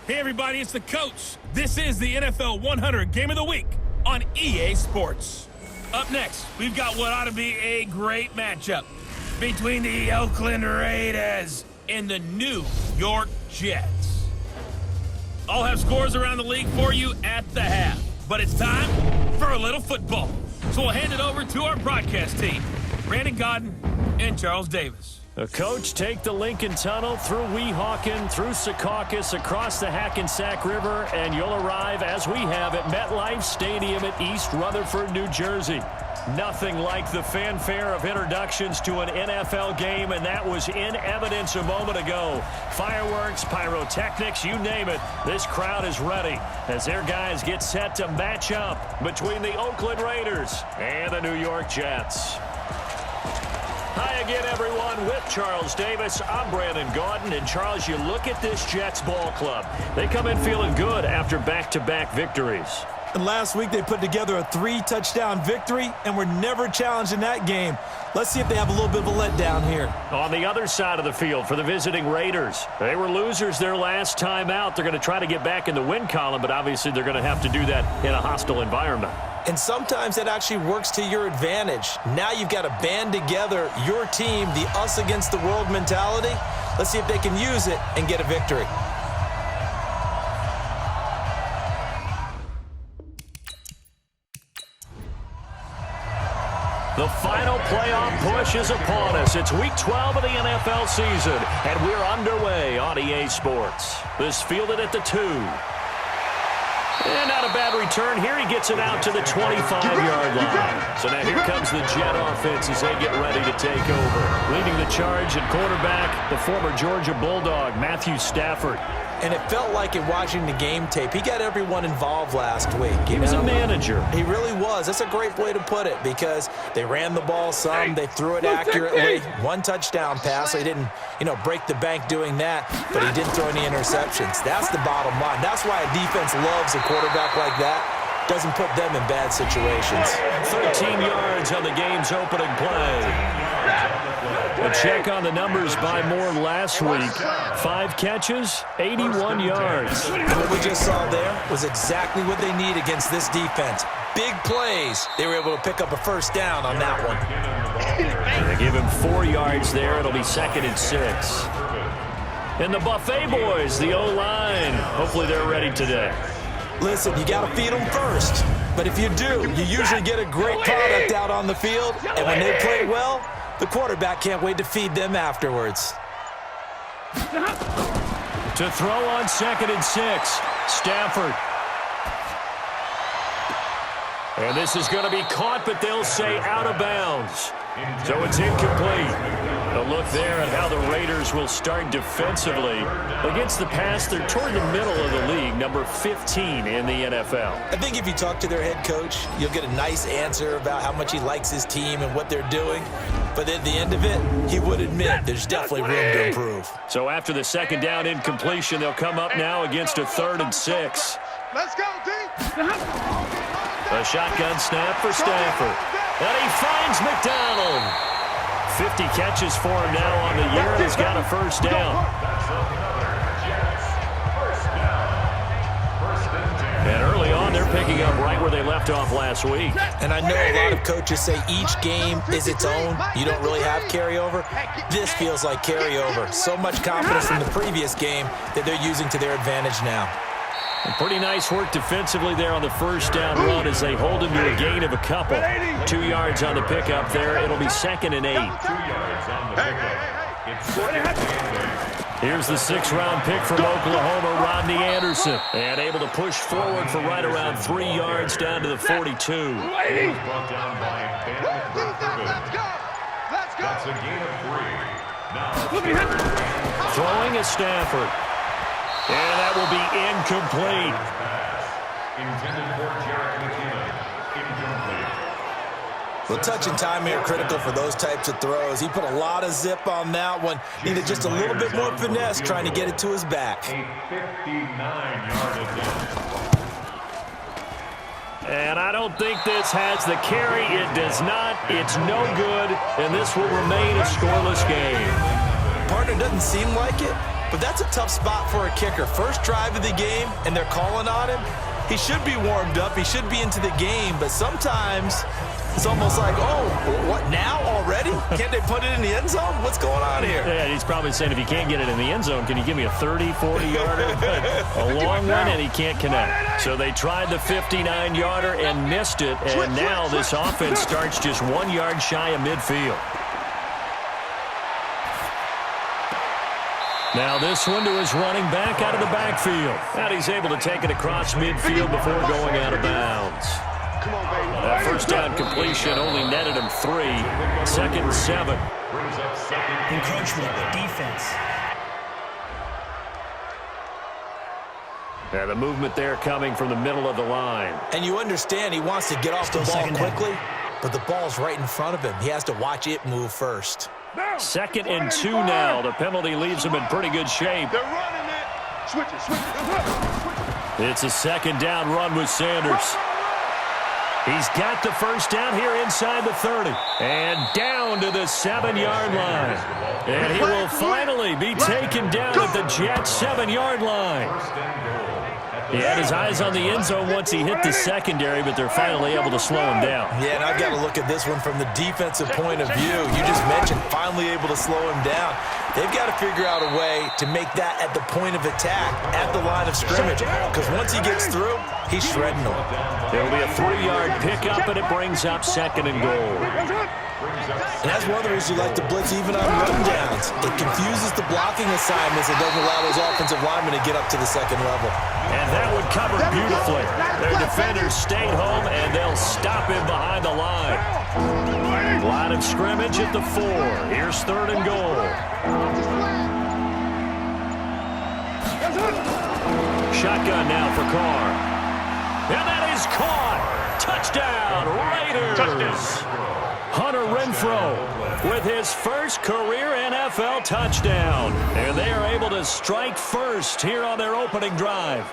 Hey everybody, it's the coach. This is the NFL 100 Game of the Week on EA Sports. Up next, we've got what ought to be a great matchup between the Oakland Raiders and the New York Jets. I'll have scores around the league for you at the half, but it's time for a little football. So we'll hand it over to our broadcast team, Brandon Godden and Charles Davis. Coach, take the Lincoln Tunnel through Weehawken, through Secaucus, across the Hackensack River, and you'll arrive, as we have, at MetLife Stadium at East Rutherford, New Jersey. Nothing like the fanfare of introductions to an NFL game, and that was in evidence a moment ago. Fireworks, pyrotechnics, you name it. This crowd is ready as their guys get set to match up between the Oakland Raiders and the New York Jets. Hi again, everyone. With Charles Davis, I'm Brandon Gaudin. And, Charles, you look at this Jets ball club. They come in feeling good after back-to-back victories. And last week they put together a 3-touchdown victory and were never challenged in that game. Let's see if they have a little bit of a letdown here. On the other side of the field for the visiting Raiders, they were losers their last time out. They're going to try to get back in the win column, but obviously they're going to have to do that in a hostile environment. And sometimes that actually works to your advantage. Now you've got to band together your team, the us against the world mentality. Let's see if they can use it and get a victory. The final playoff push is upon us. It's Week 12 of the NFL season, and we're underway on EA Sports. This fielded at the 2. And not a bad return here. He gets it out to the 25-yard line. So now here comes the Jet offense as they get ready to take over. Leading the charge at quarterback, the former Georgia Bulldog, Matthew Stafford. And it felt like in watching the game tape, he got everyone involved last week. He was a manager. He really was. That's a great way to put it because they ran the ball some, they threw it accurately. One touchdown pass. They didn't, break the bank doing that, but he didn't throw any interceptions. That's the bottom line. That's why a defense loves a quarterback like that. Doesn't put them in bad situations. 13 yards on the game's opening play. A check on the numbers by Moore last week. 5 catches, 81 yards. And what we just saw there was exactly what they need against this defense. Big plays. They were able to pick up a first down on that one. They give him 4 yards there. It'll be 2nd and 6. And the Buffet boys, the O-line. Hopefully they're ready today. Listen, you got to feed them first. But if you do, you usually get a great product out on the field. And when they play well, the quarterback can't wait to feed them afterwards. To throw on 2nd and 6, Stafford. And this is going to be caught, but they'll say out of bounds. So it's incomplete. A look there at how the Raiders will start defensively. Against the pass, they're toward the middle of the league, number 15 in the NFL. I think if you talk to their head coach, you'll get a nice answer about how much he likes his team and what they're doing. But at the end of it, he would admit there's definitely room to improve. So after the 2nd down incompletion, they'll come up now against a 3rd and 6. Let's go, D. A shotgun snap for Stafford. And he finds McDonald. 50 catches for him now on the year, and he's got a first down. And early on, they're picking up right where they left off last week. And I know a lot of coaches say each game is its own. You don't really have carryover. This feels like carryover. So much confidence from the previous game that they're using to their advantage now. And pretty nice work defensively there on the first down run as they hold him to a gain of a couple. 2 yards on the pickup there. It'll be 2nd and 8. Here's the 6th-round pick from Oklahoma, Rodney Anderson. And able to push forward for right around 3 yards down to the 42. Let's go. That's a gain of 3. Now throwing is Stafford. And that will be incomplete. Intended for Jarrett McKinnon. Incomplete. Well, touch and timing are critical for those types of throws. He put a lot of zip on that one. Needed just a little bit more finesse trying to get it to his back. A 59-yard attempt. And I don't think this has the carry. It does not. It's no good. And this will remain a scoreless game. Partner doesn't seem like it, But that's a tough spot for a kicker. First drive of the game, and they're calling on him. He should be warmed up. He should be into the game. But sometimes it's almost like, oh, what, now already? Can't they put it in the end zone? What's going on here? Yeah, he's probably saying, if you can't get it in the end zone, can you give me a 30, 40-yarder? A long one, and he can't connect. So they tried the 59-yarder and missed it, and now this offense starts just 1 yard shy of midfield. Now this one to his running back out of the backfield. And he's able to take it across midfield before going out of bounds. That first down completion only netted him 3. 2nd and 7. Encroachment, defense. Yeah, the movement there coming from the middle of the line. And you understand he wants to get off the ball quickly, but the ball's right in front of him. He has to watch it move first. 2nd and 2 now. The penalty leaves him in pretty good shape. They're running it. Switch it. It's a 2nd down run with Sanders. He's got the first down here inside the 30. And down to the 7-yard line. And he will finally be taken down at the Jets' 7-yard line. He had his eyes on the end zone once he hit the secondary, but they're finally able to slow him down. Yeah, and I've got to look at this one from the defensive point of view. You just mentioned finally able to slow him down. They've got to figure out a way to make that at the point of attack, at the line of scrimmage, because once he gets through, he's shredding them. There'll be a 3-yard pickup, and it brings up 2nd and goal. And that's one of the reasons you like to blitz even on rundowns. It confuses the blocking assignments and doesn't allow those offensive linemen to get up to the second level. And that one covered beautifully. Their defenders stayed home, and they'll stop him behind the line. Line of scrimmage at the 4. Here's 3rd and goal. Shotgun now for Carr. And that is caught. Touchdown, Raiders. Touchdown. Hunter Renfrow with his first career NFL touchdown. And they are able to strike first here on their opening drive.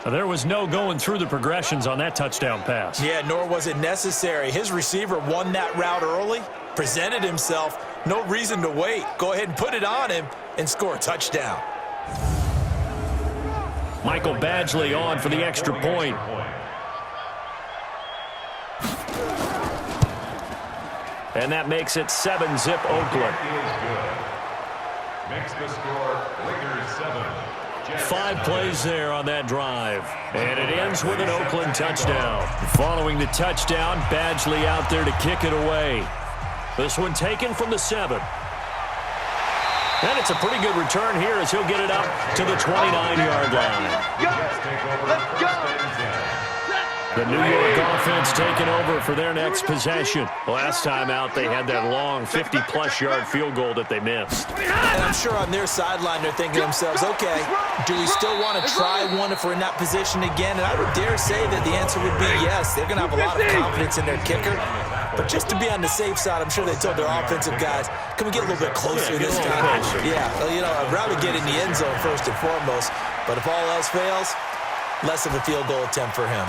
There was no going through the progressions on that touchdown pass. Yeah, nor was it necessary. His receiver won that route early, presented himself. No reason to wait. Go ahead and put it on him and score a touchdown. Michael Badgley on for the extra point. And that makes it 7-zip Oakland. Makes the score Lakers 7. 5 plays there on that drive. And it ends with an Oakland touchdown. Following the touchdown, Badgley out there to kick it away. This one taken from the 7. And it's a pretty good return here as he'll get it up to the 29-yard line. Let's go. The New York offense taking over for their next possession. Last time out, they had that long 50-plus yard field goal that they missed. And I'm sure on their sideline they're thinking to themselves, okay, do we still want to try one if we're in that position again? And I would dare say that the answer would be yes. They're going to have a lot of confidence in their kicker. But just to be on the safe side, I'm sure they told their offensive guys, can we get a little bit closer this time? Yeah, well, you know, I'd rather get in the end zone first and foremost. But if all else fails, less of a field goal attempt for him.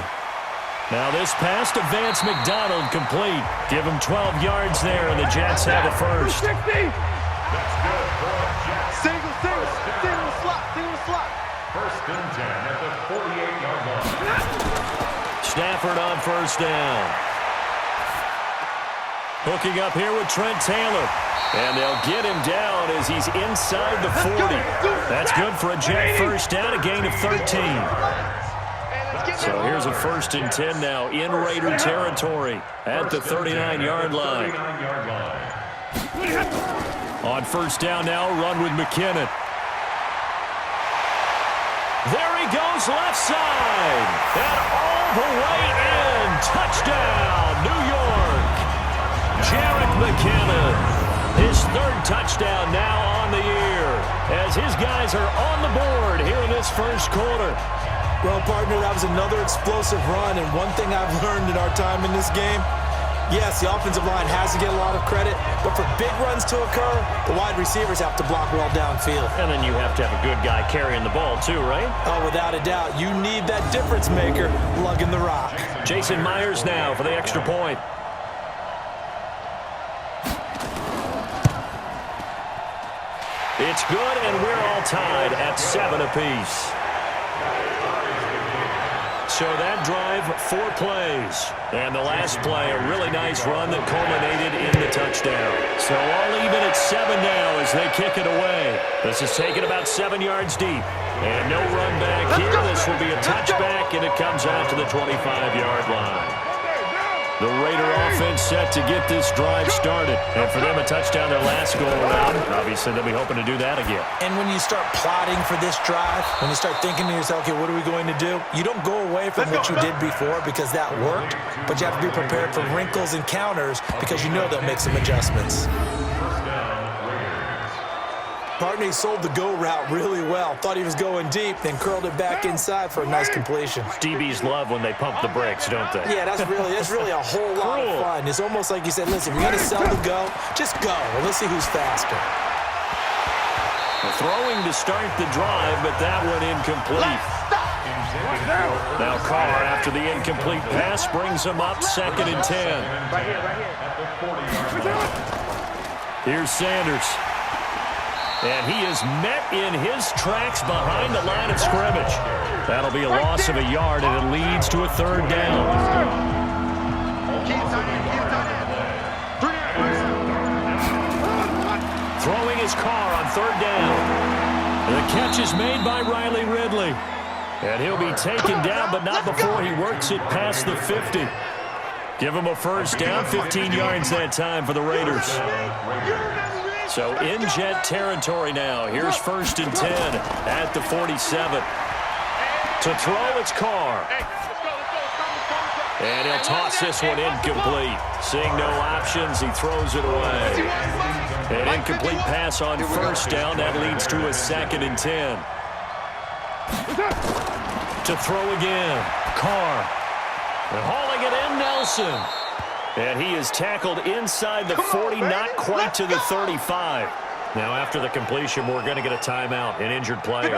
Now this pass to Vance McDonald complete. Give him 12 yards there, and the Jets have the first. 60. Single slot. First and 10 at the 48-yard line. Stafford on first down. Hooking up here with Trent Taylor. And they'll get him down as he's inside the 40. That's good for a Jet first down, a gain of 13. So here's a 1st and 10 now in Raider territory at the 39-yard line. On first down now, run with McKinnon. There he goes left side. And all the way in. Touchdown, New York. Jerick McKinnon. His 3rd touchdown now on the year as his guys are on the board here in this first quarter. Well, partner, that was another explosive run, and one thing I've learned in our time in this game, yes, the offensive line has to get a lot of credit, but for big runs to occur, the wide receivers have to block well downfield. And then you have to have a good guy carrying the ball too, right? Oh, without a doubt. You need that difference maker lugging the rock. Jason Myers now for the extra point. It's good, and we're all tied at 7 apiece. So that drive, 4 plays. And the last play, a really nice run that culminated in the touchdown. So all even at 7 now as they kick it away. This is taken about 7 yards deep. And no run back here. This will be a touchback, and it comes out to the 25-yard line. The Raider offense set to get this drive started. And for them, a touchdown their last go-around. Obviously, they'll be hoping to do that again. And when you start plotting for this drive, when you start thinking to yourself, okay, what are we going to do? You don't go away from what you did before because that worked, but you have to be prepared for wrinkles and counters because you know they'll make some adjustments. Partney sold the go route really well. Thought he was going deep, then curled it back inside for a nice completion. DBs love when they pump the brakes, don't they? Yeah, that's really a whole lot of fun. It's almost like you said, listen, we're going to sell the go. Just go. Well, let's see who's faster. Throwing to start the drive, but that one incomplete. Now Carr, after the incomplete pass, brings him up 2nd and 10. Right here. Here's Sanders. And he is met in his tracks behind the line of scrimmage. That'll be a loss of a yard, and it leads to a 3rd down. Throwing his Carr on 3rd down. The catch is made by Riley Ridley. And he'll be taken down, but not before he works it past the 50. Give him a 1st down, 15 yards that time for the Raiders. So in Jet territory now. Here's 1st and 10 at the 47. To throw, it's Carr. And he'll toss this one incomplete. Seeing no options, he throws it away. An incomplete pass on 1st down. That leads to a 2nd and 10. To throw again. Carr. And hauling it in, Nelson. And he is tackled inside the 40, not quite to the 35. Now, after the completion, we're going to get a timeout, an injured player.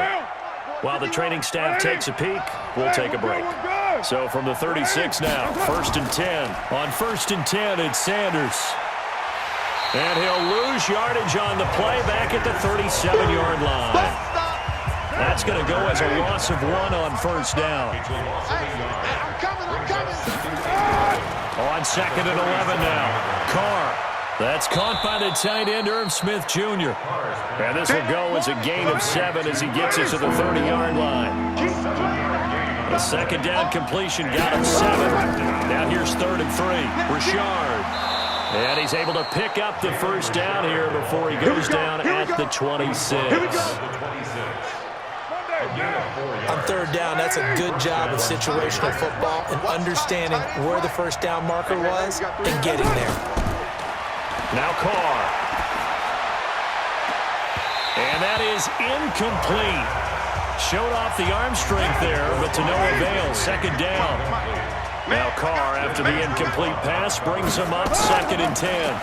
While the training staff takes a peek, we'll take a break. So from the 36 now, 1st and 10. On 1st and 10, it's Sanders. And he'll lose yardage on the play back at the 37-yard line. That's going to go as a loss of 1 on 1st down. On 2nd and 11 now. Carr. That's caught by the tight end, Irv Smith Jr. And this will go as a gain of 7 as he gets it to the 30-yard line. The 2nd down completion got him 7. Now here's 3rd and 3. Richard. And he's able to pick up the 1st down here before he goes down at the 26. On 3rd down, that's a good job of situational football and understanding where the 1st down marker was and getting there. Now Carr. And that is incomplete. Showed off the arm strength there, but to no avail. 2nd down. Now Carr, after the incomplete pass, brings him up 2nd and 10.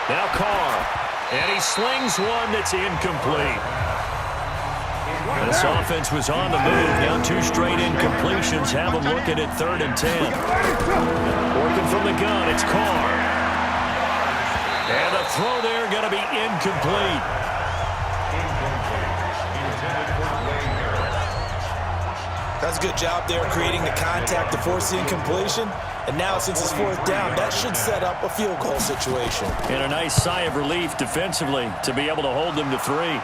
Now Carr. And he slings one that's incomplete. This offense was on the move. Now 2 straight incompletions have them looking at 3rd and 10. Working from the gun, it's Carr. And the throw there going to be incomplete. That's a good job there creating the contact to force the incompletion. And now since it's 4th down, that should set up a field goal situation. And a nice sigh of relief defensively to be able to hold them to 3. The kick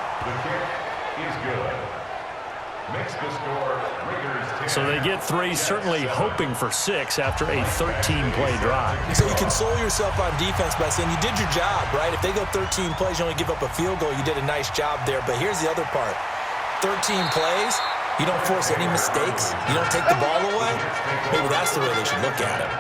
is good. Makes the score Raiders 10. So they get 3, certainly hoping for 6 after a 13-play drive. So you console yourself on defense by saying you did your job, right? If they go 13 plays, you only give up a field goal, you did a nice job there. But here's the other part. 13 plays, you don't force any mistakes, you don't take the ball away. Maybe that's the way they should look at it.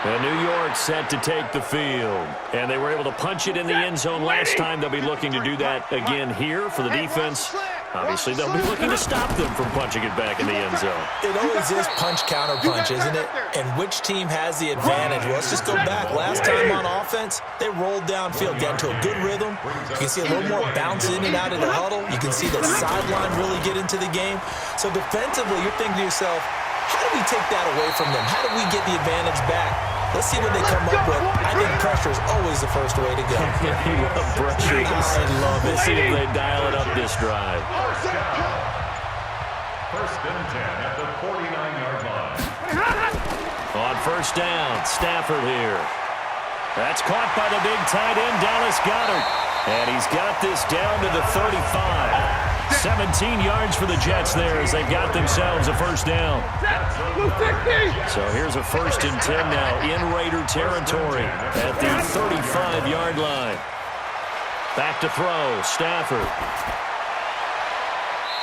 And New York set to take the field. And they were able to punch it in the end zone last time. They'll be looking to do that again here for the defense. Obviously, they'll be looking to stop them from punching it back in the end zone. It always is punch-counter-punch, isn't it? And which team has the advantage? Well, let's just go back. Last time on offense, they rolled downfield, got into a good rhythm. You can see a little more bounce in and out of the huddle. You can see the sideline really get into the game. So defensively, you're thinking to yourself, how do we take that away from them? How do we get the advantage back? Let's see what they come up with. I think pressure is always the first way to go. You love pressure. I love it. Let's see if they dial it up this drive. First and 10 at the 49-yard line. On first down, Stafford here. That's caught by the big tight end, Dallas Goedert. And he's got this down to the 35. 17 yards for the Jets there as they've got themselves a first down. So here's a first and 10 now in Raider territory at the 35-yard line. Back to throw, Stafford.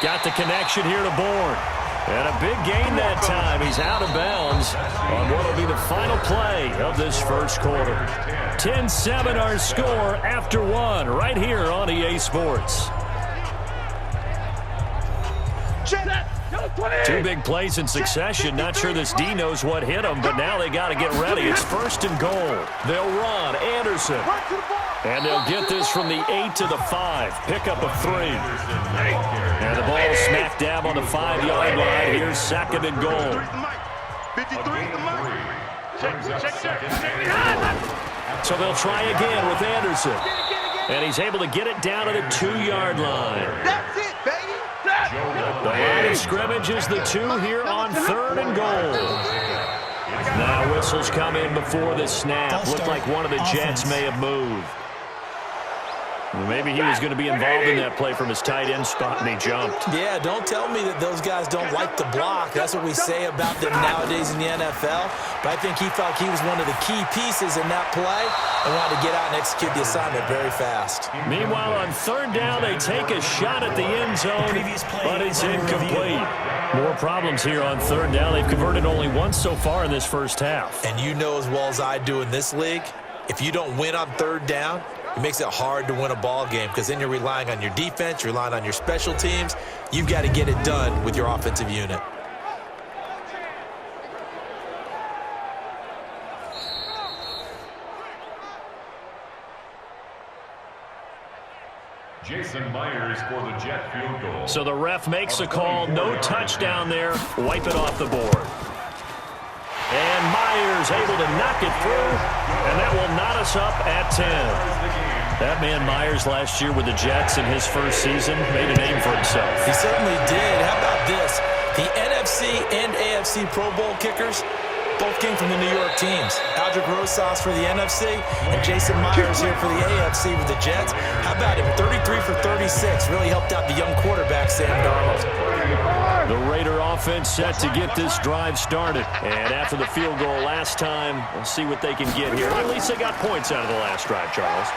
Got the connection here to Bourne. And a big gain that time. He's out of bounds on what will be the final play of this first quarter. 10-7 our score after one right here on EA Sports. Two big plays in succession. Not sure this D knows what hit him, but now they got to get ready. It's first and goal. They'll run. Anderson. And they'll get this from the 8 to the 5. Pickup of 3. And the ball smack dab on the 5-yard line. Here's second and goal. So they'll try again with Anderson. And he's able to get it down to the 2-yard line. That's it, baby. The line of scrimmage is the 2 here on third and goal. Now whistles come in before the snap. Looked like one of the Jets may have moved. Maybe he was going to be involved in that play from his tight end spot, and he jumped. Yeah, don't tell me that those guys don't like the block. That's what we say about them nowadays in the NFL. But I think he felt he was one of the key pieces in that play and wanted to get out and execute the assignment very fast. Meanwhile, on third down, they take a shot at the end zone, but it's incomplete. More problems here on third down. They've converted only once so far in this first half. And you know as well as I do in this league, if you don't win on third down, it makes it hard to win a ball game because then you're relying on your defense, you're relying on your special teams. You've got to get it done with your offensive unit. Jason Myers for the Jet field goal. So the ref makes a call. No touchdown there. Wipe it off the board. And Myers able to knock it through, and that will knot us up at 10. That man Myers last year with the Jets in his first season made a name for himself. He certainly did. How about this? The NFC and AFC Pro Bowl kickers both came from the New York teams. Aldrick Rosas for the NFC and Jason Myers here for the AFC with the Jets. How about him? 33 for 36. Really helped out the young quarterback, Sam Darnold. The Raider offense set to get this drive started. And after the field goal last time, we'll see what they can get here. At least they got points out of the last drive, Charles.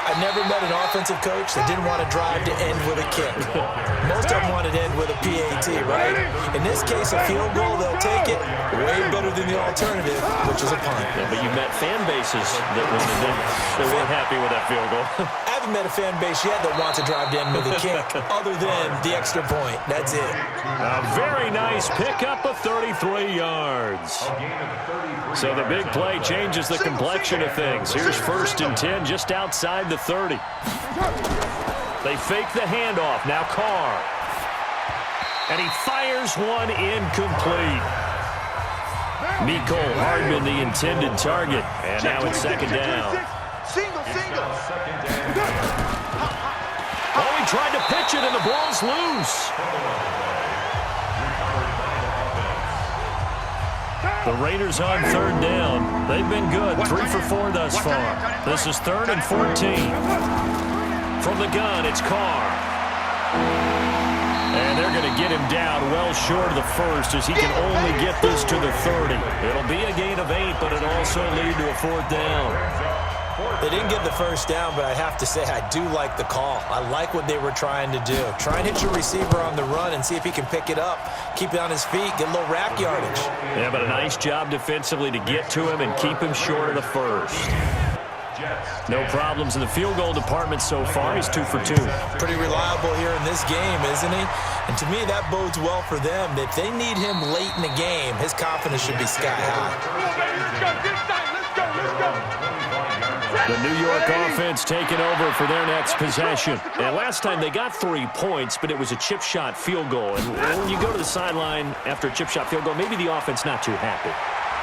I've never met an offensive coach that didn't want to drive to end with a kick. Most of them wanted to end with a PAT, right? In this case, a field goal, they'll take it. Way better than the alternative, which is a punt. Yeah, but you met fan bases that weren't happy with that field goal. I haven't met a fan base yet that wants to drive to end with a kick, other than the extra point. That's it. A very nice pickup of 33 yards. So the big play changes the complexion of things. Here's first and 10 just outside the 30. They fake the handoff. Now Carr. And he fires one incomplete. Mecole Hardman, the intended target. And now it's second down. Single. Oh, he tried to pitch it, and the ball's loose. The Raiders on third down. They've been good. 3 for 4 thus far. This is third and 14. From the gun, it's Carr. And they're going to get him down well short of the first as he can only get this to the 30. It'll be a gain of 8, but it'll also lead to a fourth down. They didn't get the first down, but I have to say I do like the call. I like what they were trying to do. Try and hit your receiver on the run and see if he can pick it up. Keep it on his feet, get a little rack yardage. Yeah, but a nice job defensively to get to him and keep him short of the first. No problems in the field goal department so far. He's 2 for 2. Pretty reliable here in this game, isn't he? And to me, that bodes well for them. If they need him late in the game, his confidence should be sky high. The New York offense taking over for their next possession. And last time they got 3 points, but it was a chip shot field goal. And when you go to the sideline after a chip shot field goal, maybe the offense not too happy.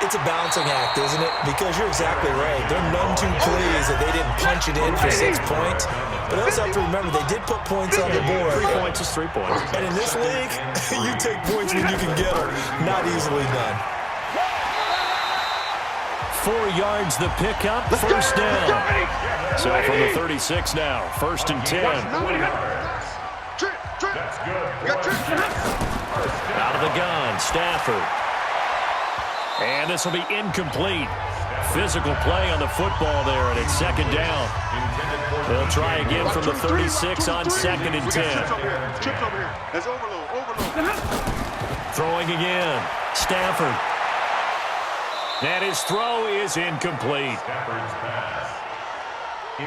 It's a balancing act, isn't it? Because you're exactly right. They're none too pleased that they didn't punch it in for 6 points. But I also have to remember, they did put points on the board. 3 points is 3 points. And in this league, you take points when you can get them. Not easily done. 4 yards the pickup, first down. So from the 36 now, 1st and 10. Out of the gun, Stafford. And this will be incomplete. Physical play on the football there, and it's 2nd down. They'll try again from the 36 on 2nd and 10. Throwing again, Stafford. And his throw is incomplete.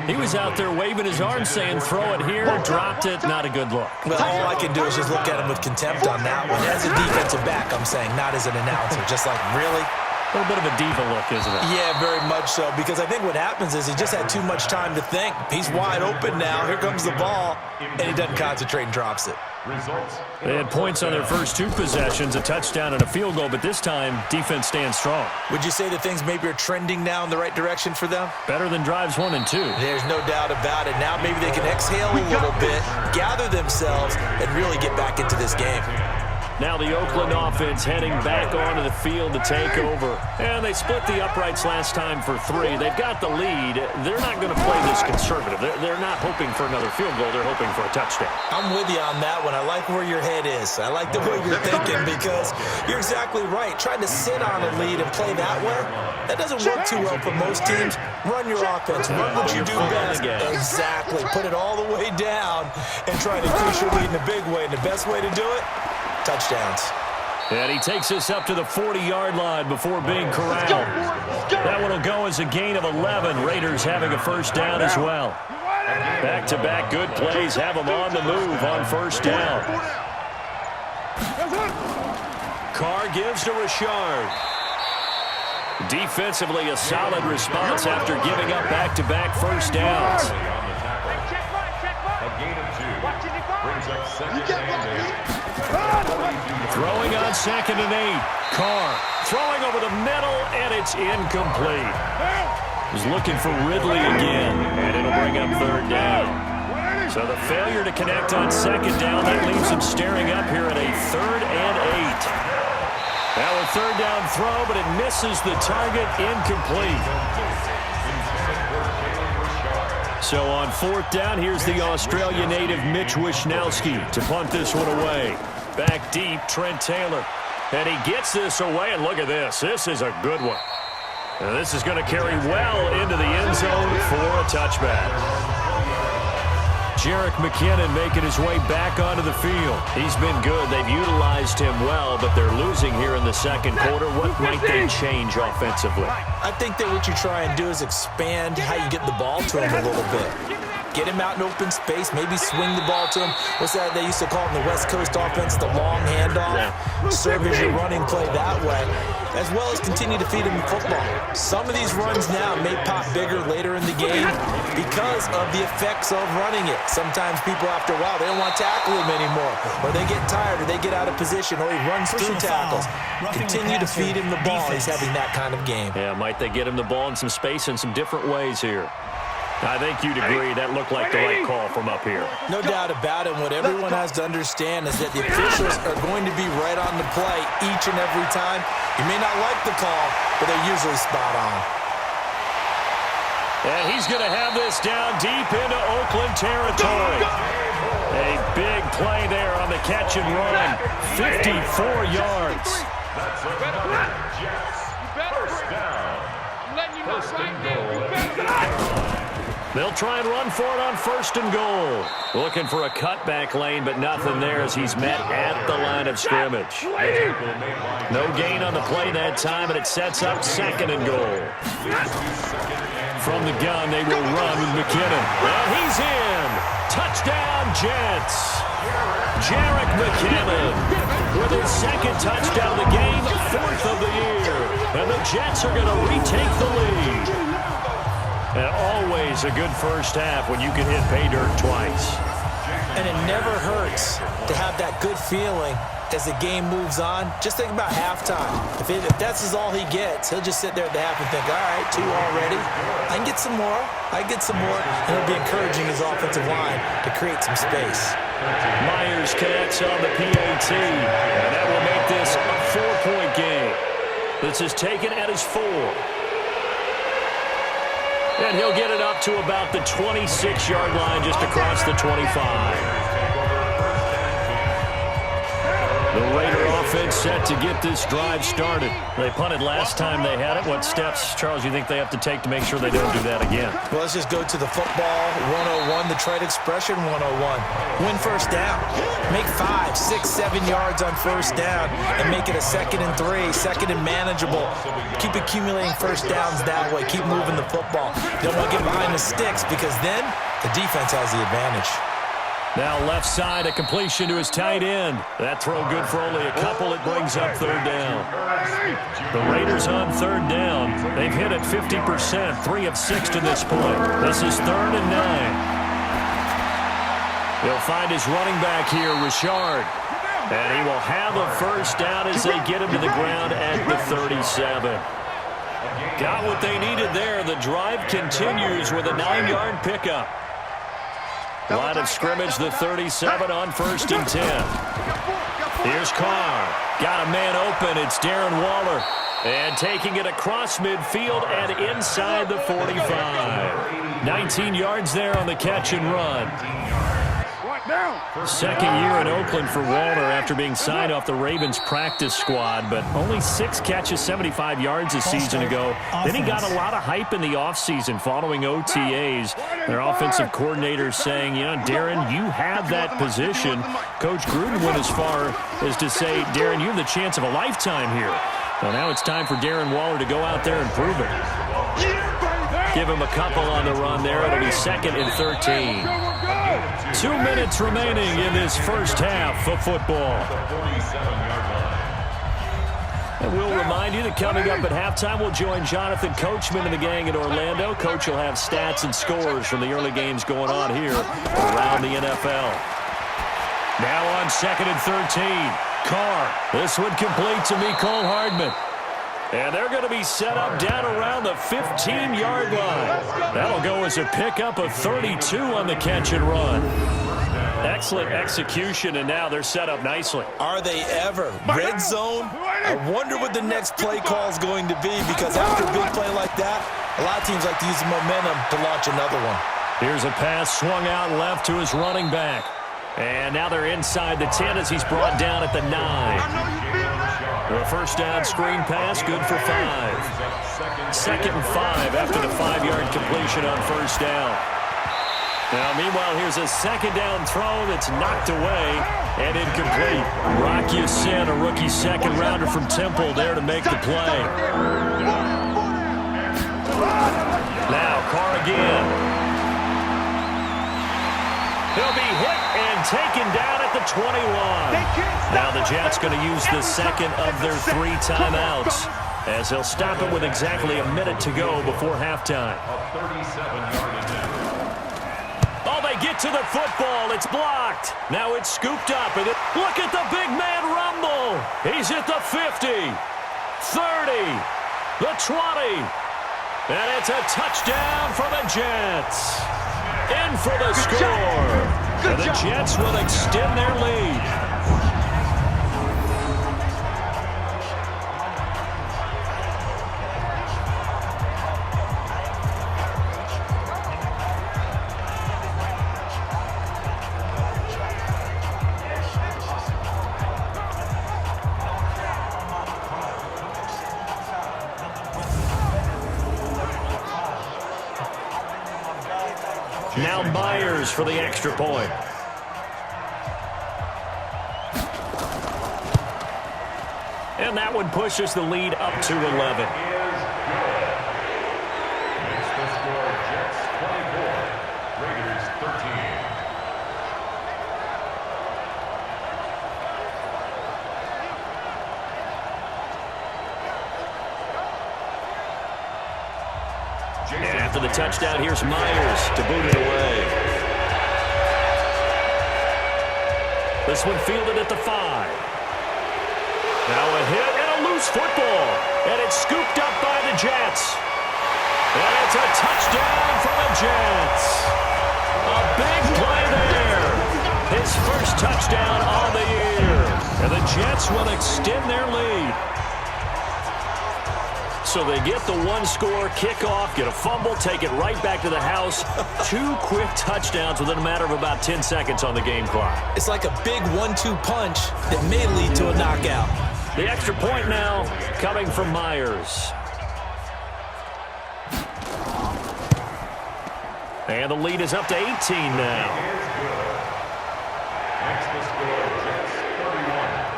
He was out there waving his arms saying, throw it here, dropped it, not a good look. Well, all I can do is just look at him with contempt on that one. As a defensive back, I'm saying, not as an announcer. Just like, really? A little bit of a diva look, isn't it? Yeah, very much so, because I think what happens is he just had too much time to think. He's wide open now. Here comes the ball, and he doesn't concentrate and drops it. They had points on their first 2 possessions, a touchdown and a field goal, but this time, defense stands strong. Would you say that things maybe are trending now in the right direction for them? Better than drives 1 and 2. There's no doubt about it. Now maybe they can exhale a little bit, gather themselves, and really get back into this game. Now the Oakland offense heading back onto the field to take over. And they split the uprights last time for 3. They've got the lead. They're not going to play this conservative. They're not hoping for another field goal. They're hoping for a touchdown. I'm with you on that one. I like where your head is. I like the way you're thinking because you're exactly right. Trying to sit on a lead and play that way, that doesn't work too well for most teams. Run your offense. Run what you do best. Exactly. Put it all the way down and try to increase your lead in a big way. And the best way to do it, touchdowns. And he takes us up to the 40-yard line before being corralled. That one will go as a gain of 11. Raiders having a first down as well. Back-to-back good plays have them on the move on first down. Carr gives to Richard. Defensively, a solid response after giving up back-to-back first downs. A gain of 2. Brings up 2nd and 8. Throwing on 2nd and 8. Carr throwing over the middle, and it's incomplete. He's looking for Ridley again, and it'll bring up 3rd down. So the failure to connect on 2nd down, that leaves him staring up here at a 3rd and 8. Now a 3rd down throw, but it misses the target, incomplete. So on 4th down, here's the Australia native Mitch Wishnowsky to punt this one away. Back deep, Trent Taylor. And he gets this away, and look at this. This is a good one. And this is going to carry well into the end zone for a touchback. Jerick McKinnon making his way back onto the field. He's been good. They've utilized him well, but they're losing here in the 2nd quarter. What might they change offensively? I think that what you try and do is expand how you get the ball to him a little bit. Get him out in open space, maybe swing the ball to him. What's that they used to call in the West Coast offense, the long handoff? Serve as your running play that way, as well as continue to feed him the football. Some of these runs now may pop bigger later in the game because of the effects of running it. Sometimes people, after a while, they don't want to tackle him anymore, or they get tired, or they get out of position, or he runs through tackles. Continue to feed him the ball. He's having that kind of game. Yeah, might they get him the ball in some space in some different ways here? I think you'd agree that looked like the right call from up here. No doubt about it. What everyone has to understand is that the officials are going to be right on the play each and every time. You may not like the call, but they're usually spot on. And he's going to have this down deep into Oakland territory. A big play there on the catch and run. 54 yards. That's another Jets. First down. First and goal. They'll try and run for it on 1st and goal. Looking for a cutback lane, but nothing there as he's met at the line of scrimmage. No gain on the play that time, and it sets up 2nd and goal. From the gun, they will run with McKinnon. And he's in. Touchdown, Jets. Jerick McKinnon with his 2nd touchdown of the game, 4th of the year. And the Jets are going to retake the lead. And always a good first half when you can hit pay dirt twice. And it never hurts to have that good feeling as the game moves on, just think about halftime. If that's all he gets, he'll just sit there at the half and think, all right, 2 already. I can get some more. And it'll be encouraging his offensive line to create some space. Myers connects on the PAT, and that will make this a 4-point game. This is taken at his 4. And he'll get it up to about the 26-yard line just across the 25. The Raider offense set to get this drive started. They punted last time they had it. What steps, Charles, you think they have to take to make sure they don't do that again? Well, let's just go to the football 101, the trade expression 101. Win first down. Make 5, 6, 7 yards on first down and make it a 2nd and 3, 2nd and manageable. Keep accumulating first downs that way. Keep moving the football. Don't want to get behind the sticks because then the defense has the advantage. Now left side, a completion to his tight end. That throw good for only a couple. It brings up 3rd down. The Raiders on 3rd down. They've hit it 50%, 3 of 6 to this point. This is 3rd and 9. He'll find his running back here, Richard. And he will have a first down as they get him to the ground at the 37. Got what they needed there. The drive continues with a 9-yard pickup. Line of scrimmage, the 37 on 1st and 10. Here's Carr. Got a man open. It's Darren Waller. And taking it across midfield and inside the 45. 19 yards there on the catch and run. 2nd year in Oakland for Waller after being signed off the Ravens practice squad, but only 6 catches, 75 yards a season ago. Then he got a lot of hype in the offseason following OTAs. Their offensive coordinator saying, you know, Darren, you have that position. Coach Gruden went as far as to say, Darren, you have the chance of a lifetime here. Well, now it's time for Darren Waller to go out there and prove it. Give him a couple on the run there. It'll be 2nd and 13. 2 minutes remaining in this first half of football. And we'll remind you that coming up at halftime, we'll join Jonathan Coachman and the gang in Orlando. Coach will have stats and scores from the early games going on here around the NFL. Now on 2nd and 13. Carr. This one complete to Mecole Hardman. And they're going to be set up down around the 15-yard line. That'll go as a pickup of 32 on the catch and run. Excellent execution, and now they're set up nicely. Are they ever? Red zone? I wonder what the next play call is going to be, because after a big play like that, a lot of teams like to use the momentum to launch another one. Here's a pass swung out left to his running back. And now they're inside the 10 as he's brought down at the 9. The first down screen pass, good for 5. 2nd and 5 after the 5-yard completion on first down. Now, meanwhile, here's a 2nd down throw that's knocked away and incomplete. Rock Ya-Sin, a rookie 2nd rounder from Temple, there to make the play. Now, Carr again. He'll be hit and taken down at the 21. Now the Jets going to use the 2nd of their 3 timeouts as they'll stop it with exactly a minute to go before halftime. Oh, they get to the football. It's blocked. Now it's scooped up. And look at the big man rumble. He's at the 50, 30, the 20. And it's a touchdown for the Jets. In for the score. And the Jets will extend their lead. Now Myers for the extra point. And that one pushes the lead up to 11. Makes the score Jets 24, Raiders 13. And after the touchdown, here's Myers to boot it away. This one fielded at the 5. Now a hit and a loose football. And it's scooped up by the Jets. And it's a touchdown for the Jets. A big play there. His first touchdown on the year. And the Jets will extend their lead. So they get the one-score kickoff, get a fumble, take it right back to the house. 2 quick touchdowns within a matter of about 10 seconds on the game clock. It's like a big 1-2 punch that may lead to a knockout. The extra point now coming from Myers. And the lead is up to 18 now.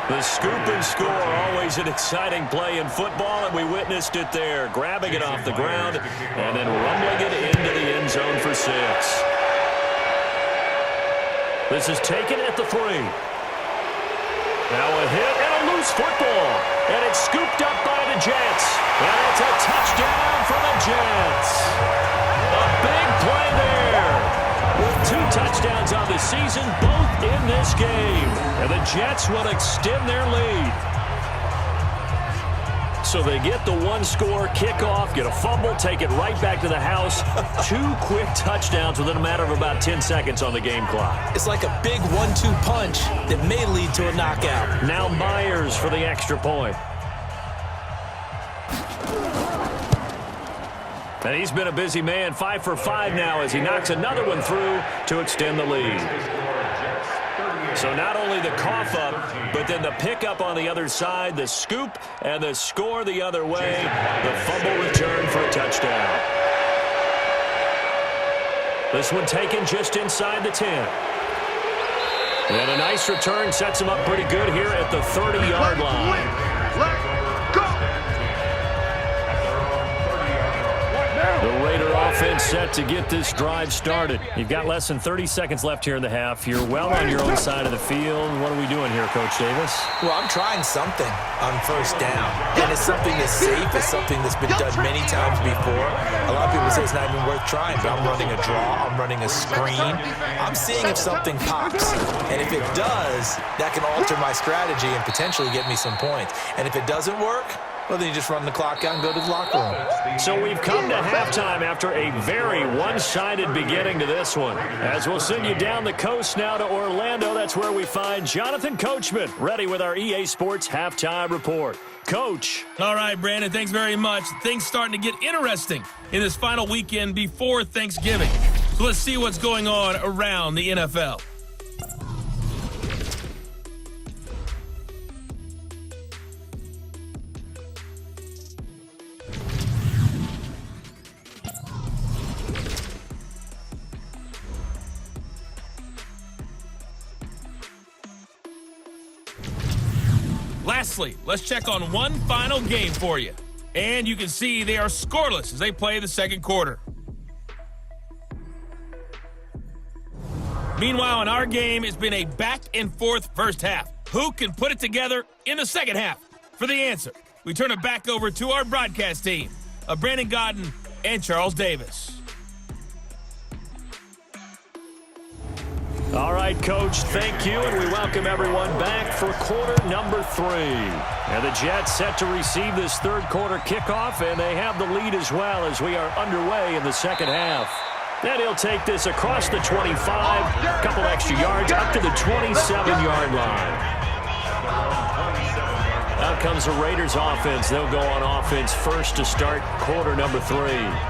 The scoop and score, always an exciting play in football, and we witnessed it there, grabbing it off the ground and then rumbling it into the end zone for 6. This is taken at the 3. Now a hit and a loose football, and it's scooped up by the Jets, and it's a touchdown for the Jets. A big play there. With 2 touchdowns on the season, both in this game. And the Jets will extend their lead. So they get the one-score kickoff, get a fumble, take it right back to the house. 2 quick touchdowns within a matter of about 10 seconds on the game clock. It's like a big 1-2 punch that may lead to a knockout. Now Myers for the extra point. And he's been a busy man, 5 for 5 now as he knocks another one through to extend the lead. So not only the cough up, but then the pickup on the other side, the scoop, and the score the other way. The fumble return for a touchdown. This one taken just inside the 10. And a nice return sets him up pretty good here at the 30-yard line. The Raider offense set to get this drive started. You've got less than 30 seconds left here in the half. You're well on your own side of the field. What are we doing here, Coach Davis? Well, I'm trying something on first down. And it's something that's safe. It's something that's been done many times before. A lot of people say it's not even worth trying, but I'm running a draw. I'm running a screen. I'm seeing if something pops. And if it does, that can alter my strategy and potentially get me some points. And if it doesn't work, well, then you just run the clock out and go to the locker room. So we've come to halftime after a very one-sided beginning to this one. As we'll send you down the coast now to Orlando, that's where we find Jonathan Coachman, ready with our EA Sports Halftime Report. Coach. All right, Brandon, thanks very much. Things starting to get interesting in this final weekend before Thanksgiving. So let's see what's going on around the NFL. Lastly, let's check on one final game for you. And you can see they are scoreless as they play the second quarter. Meanwhile, in our game, it's been a back-and-forth first half. Who can put it together in the second half? For the answer, we turn it back over to our broadcast team of Brandon Godden and Charles Davis. All right, Coach, thank you, and we welcome everyone back for quarter number 3. And the Jets set to receive this third quarter kickoff, and they have the lead as well as we are underway in the second half. Then he'll take this across the 25, a couple extra yards, up to the 27-yard line. Out comes the Raiders offense. They'll go on offense first to start quarter number 3.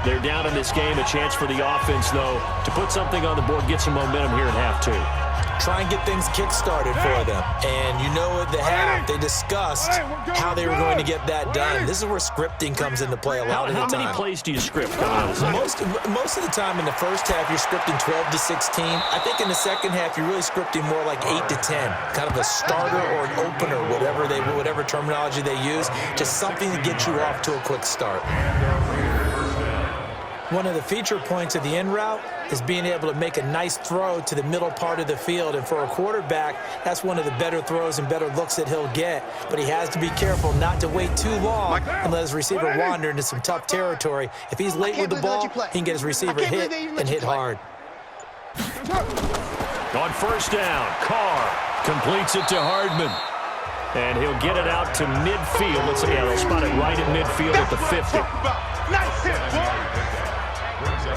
They're down in this game. A chance for the offense, though, to put something on the board, get some momentum here in half 2. Try and get things kick-started for them. And you know at the half, they discussed how they were going to get that done. This is where scripting comes into play a lot of the time. How many plays do you script coming out of the second? Most of the time in the first half, you're scripting 12 to 16. I think in the second half, you're really scripting more like 8 to 10. Kind of a starter or an opener, whatever terminology they use. Just something to get you off to a quick start. One of the feature points of the in route is being able to make a nice throw to the middle part of the field. And for a quarterback, that's one of the better throws and better looks that he'll get. But he has to be careful not to wait too long and let his receiver wander into some tough territory. If he's late with the ball, he can get his receiver hit and hit hard. On first down, Carr completes it to Hardman. And he'll get it out to midfield. Let's see, yeah, they'll spot it right at midfield at the 50. Nice hit, boy.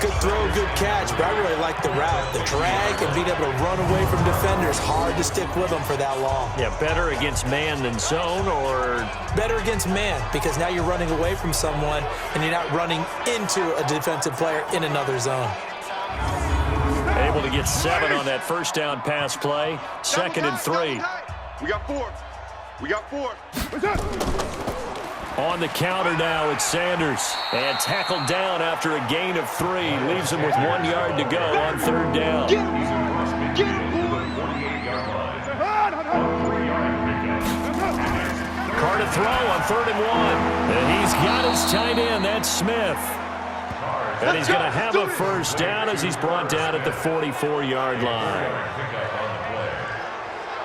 Good throw, good catch, but I really like the route. The drag and being able to run away from defenders. Hard to stick with them for that long. Yeah, better against man than zone, or? Better against man, because now you're running away from someone and you're not running into a defensive player in another zone. Able to get 7 on that first down pass play. 2nd and 3. We got 4. We got 4. On the counter now, it's Sanders. And tackled down after a gain of 3. Leaves him with 1 yard to go on 3rd down. Get him! Get him, boy! Carr to throw on 3rd and 1. And he's got his tight end. That's Smith. And he's going to have a first down as he's brought down at the 44-yard line.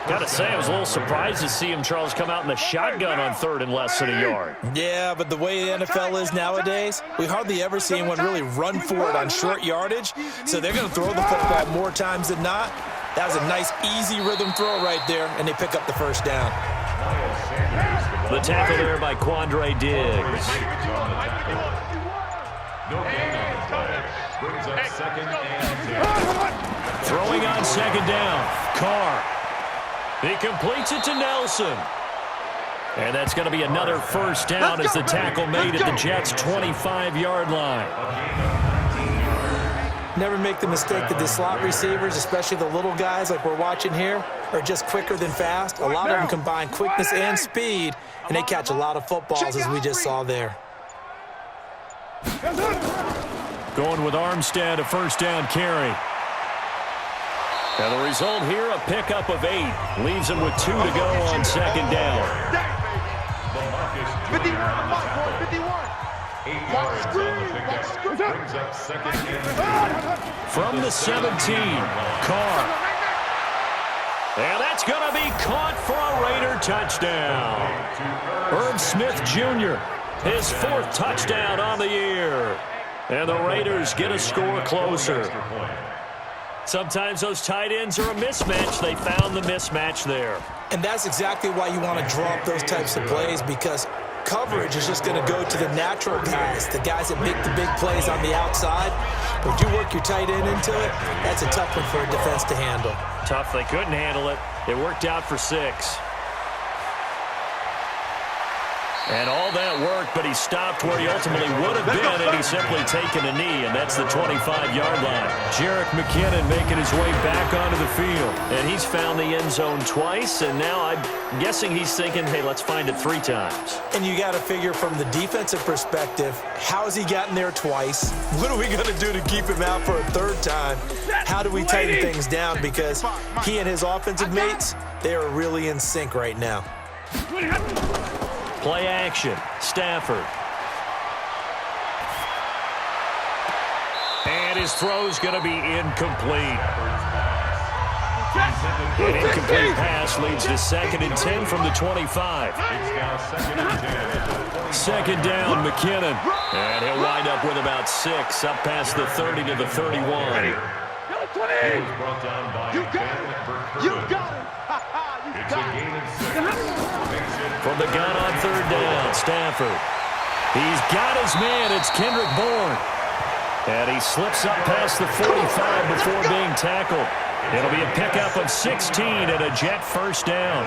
Got to say, I was a little surprised to see him, Charles, come out in the shotgun on 3rd and less than a yard. Yeah, but the way the NFL is nowadays, we hardly ever see anyone really run for it on short yardage. So they're going to throw the football more times than not. That was a nice, easy rhythm throw right there, and they pick up the first down. The tackle there by Quandre Diggs. Throwing on 2nd down, Carr. He completes it to Nelson. And that's going to be another first down as the tackle made at the Jets' 25-yard line. Never make the mistake that the slot receivers, especially the little guys like we're watching here, are just quicker than fast. A lot of them combine quickness and speed, and they catch a lot of footballs, as we just saw there. Going with Armstead, a first down carry. And the result here, a pickup of 8. Leaves him with 2 to go on 2nd down. 51, 51. From the 17, Carr. And that's going to be caught for a Raider touchdown. Herb Smith Jr., his 4th touchdown on the year. And the Raiders get a score closer. Sometimes those tight ends are a mismatch. They found the mismatch there. And that's exactly why you want to draw up those types of plays, because coverage is just going to go to the natural guys, the guys that make the big plays on the outside. But if you work your tight end into it, that's a tough one for a defense to handle. Tough. They couldn't handle it. It worked out for 6. And all that worked, but he stopped where he ultimately would have been had he simply taken a knee, and that's the 25-yard line. Jerick McKinnon making his way back onto the field. And he's found the end zone twice, and now I'm guessing he's thinking, hey, let's find it 3 times. And you got to figure from the defensive perspective, how has he gotten there twice? What are we going to do to keep him out for a 3rd time? How do we tighten things down? Because he and his offensive mates, they are really in sync right now. Play action, Stafford. And his throw's going to be incomplete. An incomplete pass leads to 2nd and 10 from the 25. 2nd down, McKinnon. And he'll wind up with about 6, up past the 30 to the 31. You got it. You got it. From the gun on 3rd down, Stafford. He's got his man. It's Kendrick Bourne. And he slips up past the 45 before being tackled. It'll be a pickup of 16 and a Jet first down.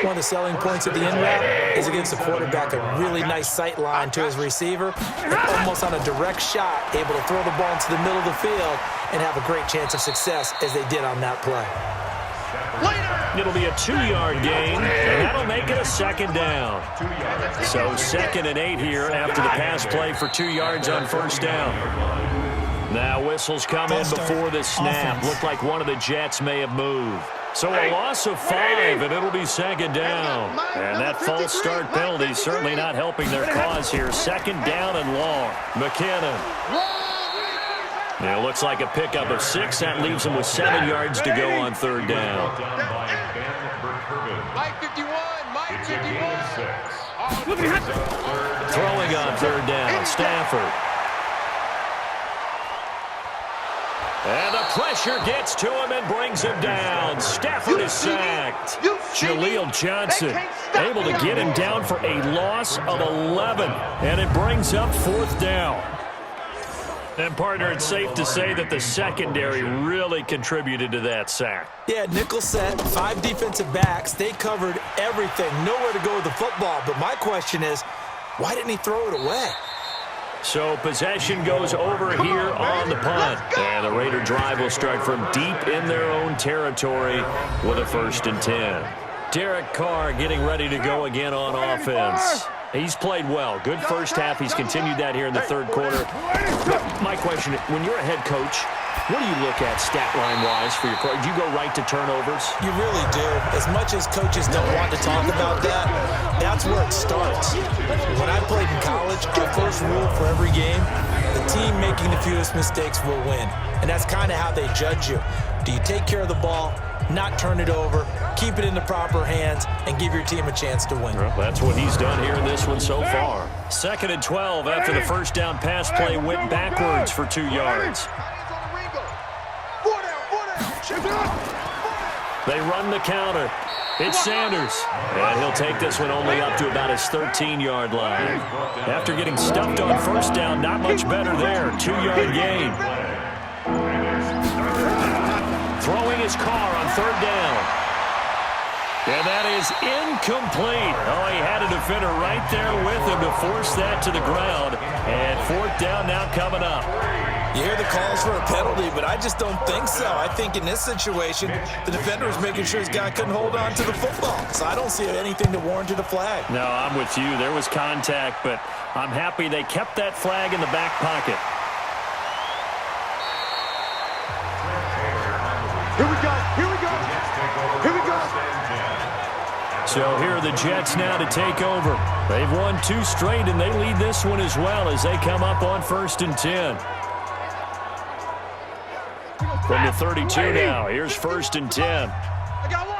One of the selling points of the in route is against the quarterback, a really nice sight line to his receiver, and almost on a direct shot, able to throw the ball into the middle of the field and have a great chance of success as they did on that play. It'll be a 2-yard gain, and that'll make it a 2nd down. So 2nd and 8 here after the pass play for 2 yards on 1st down. Now whistles come in before the snap. Looked like one of the Jets may have moved. So a loss of 5, and it'll be 2nd down. And that false start penalty certainly not helping their cause here. 2nd down and long. McKinnon. It looks like a pickup of 6. That leaves him with 7 yards to go on 3rd down. Mike 51, Mike 51. Throwing on 3rd down, Stafford. And the pressure gets to him and brings him down. Stafford is sacked. Jaleel Johnson able to get him down for a loss of 11. And it brings up 4th down. And, partner, it's safe to say that the secondary really contributed to that sack. Yeah, nickel set, 5 defensive backs. They covered everything. Nowhere to go with the football. But my question is, why didn't he throw it away? So possession goes over here on the punt. And the Raider drive will start from deep in their own territory with a 1st and 10. Derek Carr getting ready to go again on offense. He's played well. Good first half. He's continued that here in the 3rd quarter. But my question, when you're a head coach, what do you look at stat line-wise for your coach? Do you go right to turnovers? You really do. As much as coaches don't want to talk about that, that's where it starts. When I played in college, our first rule for every game, the team making the fewest mistakes will win. And that's kind of how they judge you. Do you take care of the ball, not turn it over, keep it in the proper hands, and give your team a chance to win? Well, that's what he's done here in this one so far. 2nd and 12 after the first down pass play went backwards for 2 yards. They run the counter. It's Sanders. And he'll take this one only up to about his 13-yard line. After getting stuffed on first down, not much better there. 2-yard gain. Throwing his car on 3rd down. And that is incomplete. Oh, he had a defender right there with him to force that to the ground. And 4th down now coming up. You hear the calls for a penalty, but I just don't think so. I think in this situation, the defender was making sure his guy couldn't hold on to the football. So I don't see anything to warrant a flag. No, I'm with you. There was contact, but I'm happy they kept that flag in the back pocket. Here we go. Here we go. Here we go. So here are the Jets now to take over. They've won 2 straight, and they lead this one as well as they come up on 1st and 10. From the 32 now, here's 1st and 10. I got one.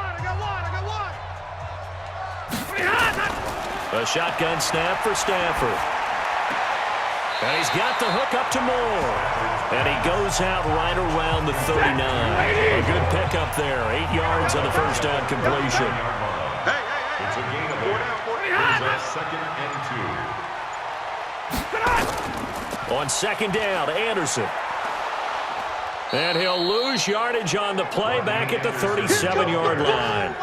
A shotgun snap for Stafford. And he's got the hook up to Moore. And he goes out right around the 39. A good pickup there. 8 yards on the first down completion. It's a gain of 4. Brings up 2nd and 2. On 2nd down, Anderson. And he'll lose yardage on the play back at the 37-yard line.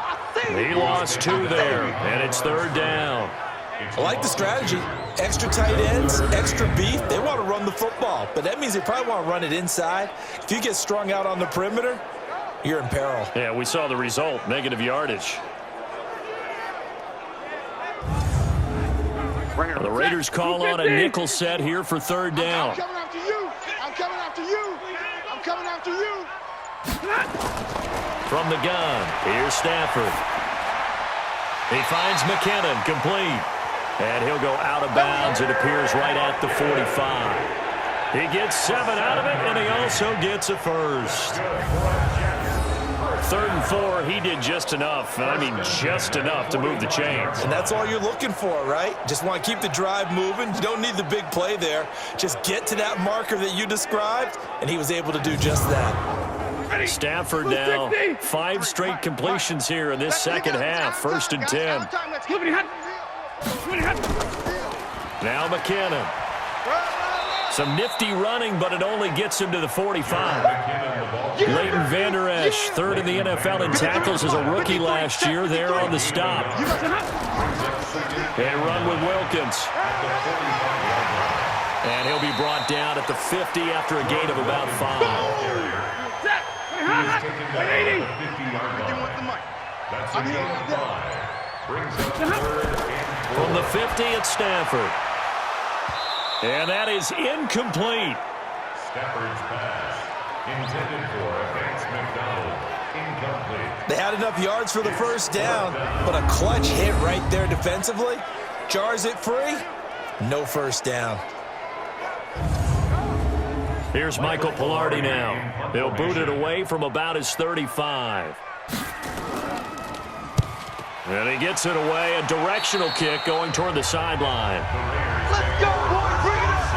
He lost 2 there, and it's 3rd down. I like the strategy. Extra tight ends, extra beef. They want to run the football, but that means they probably want to run it inside. If you get strung out on the perimeter, you're in peril. Yeah, we saw the result, negative yardage. The Raiders call on a nickel set here for 3rd down. I'm coming after you. I'm coming after you. I'm coming after you. From the gun, here's Stafford. He finds McKinnon, complete. And he'll go out of bounds, it appears, right at the 45. He gets 7 out of it, and he also gets a first. 3rd and 4, he did just enough. I mean, just enough to move the chains. And that's all you're looking for, right? Just want to keep the drive moving. You don't need the big play there. Just get to that marker that you described, and he was able to do just that. Stafford now, 5 straight completions here in this second half. 1st and 10. Now McKinnon. Some nifty running, but it only gets him to the 45. Leighton Vander Esch, 3rd in the NFL in tackles as a rookie last year, there on the stop. And run with Wilkins. And he'll be brought down at the 50 after a gain of about 5. That's a gain of 5. Brings up 3rd and 4. From the 50 at Stafford. And that is incomplete. Stafford's pass. Intended for Vance McDonald. Incomplete. They had enough yards for the first down, but a clutch hit right there defensively. Jars it free. No first down. Here's Michael Pilardi now. He'll boot it away from about his 35. And he gets it away. A directional kick going toward the sideline. Let's go, boys. Bring it up.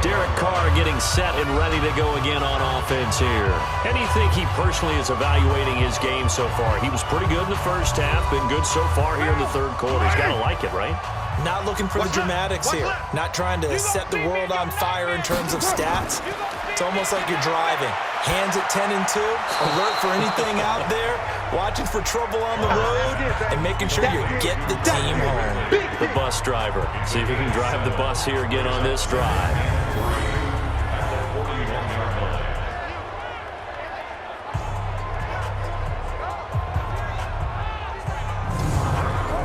Derek Carr getting set and ready to go again on offense here. And you think he personally is evaluating his game so far? He was pretty good in the first half, been good so far here in the third quarter. He's got to like it, right? Not looking for the dramatics here. Not trying to set the world on fire in terms of stats. It's almost like you're driving. Hands at 10 and 2, alert for anything out there, watching for trouble on the road, and making sure you get the team home. The bus driver. See if he can drive the bus here again on this drive.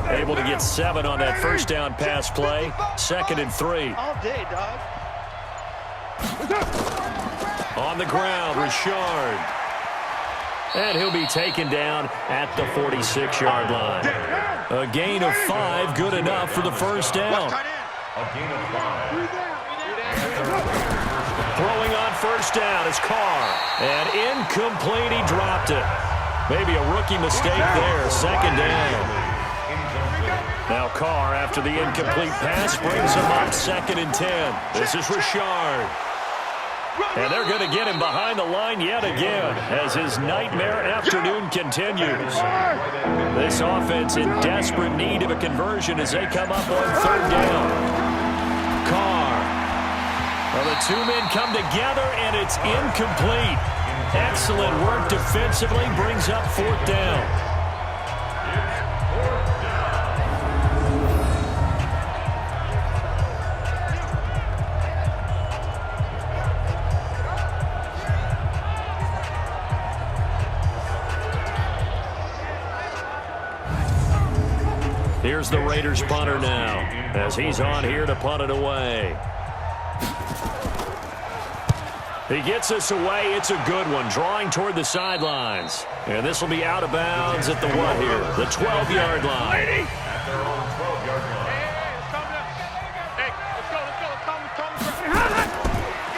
Able to get 7 on that first down pass play. 2nd and 3. All day, dog. On the ground, Richard. And he'll be taken down at the 46-yard line. A gain of 5, good enough for the first down. A gain of 5. Throwing on first down is Carr. And incomplete, he dropped it. Maybe a rookie mistake there, 2nd down. Now Carr, after the incomplete pass, brings him up 2nd and 10. This is Richard. And they're going to get him behind the line yet again as his nightmare afternoon continues. This offense in desperate need of a conversion as they come up on 3rd down. Carr. Well, the two men come together, and it's incomplete. Excellent work defensively, brings up 4th down. Here's the Raiders punter now as he's on here to punt it away. He gets us away. It's a good one, drawing toward the sidelines. And this will be out of bounds at the what here? The 12-yard line.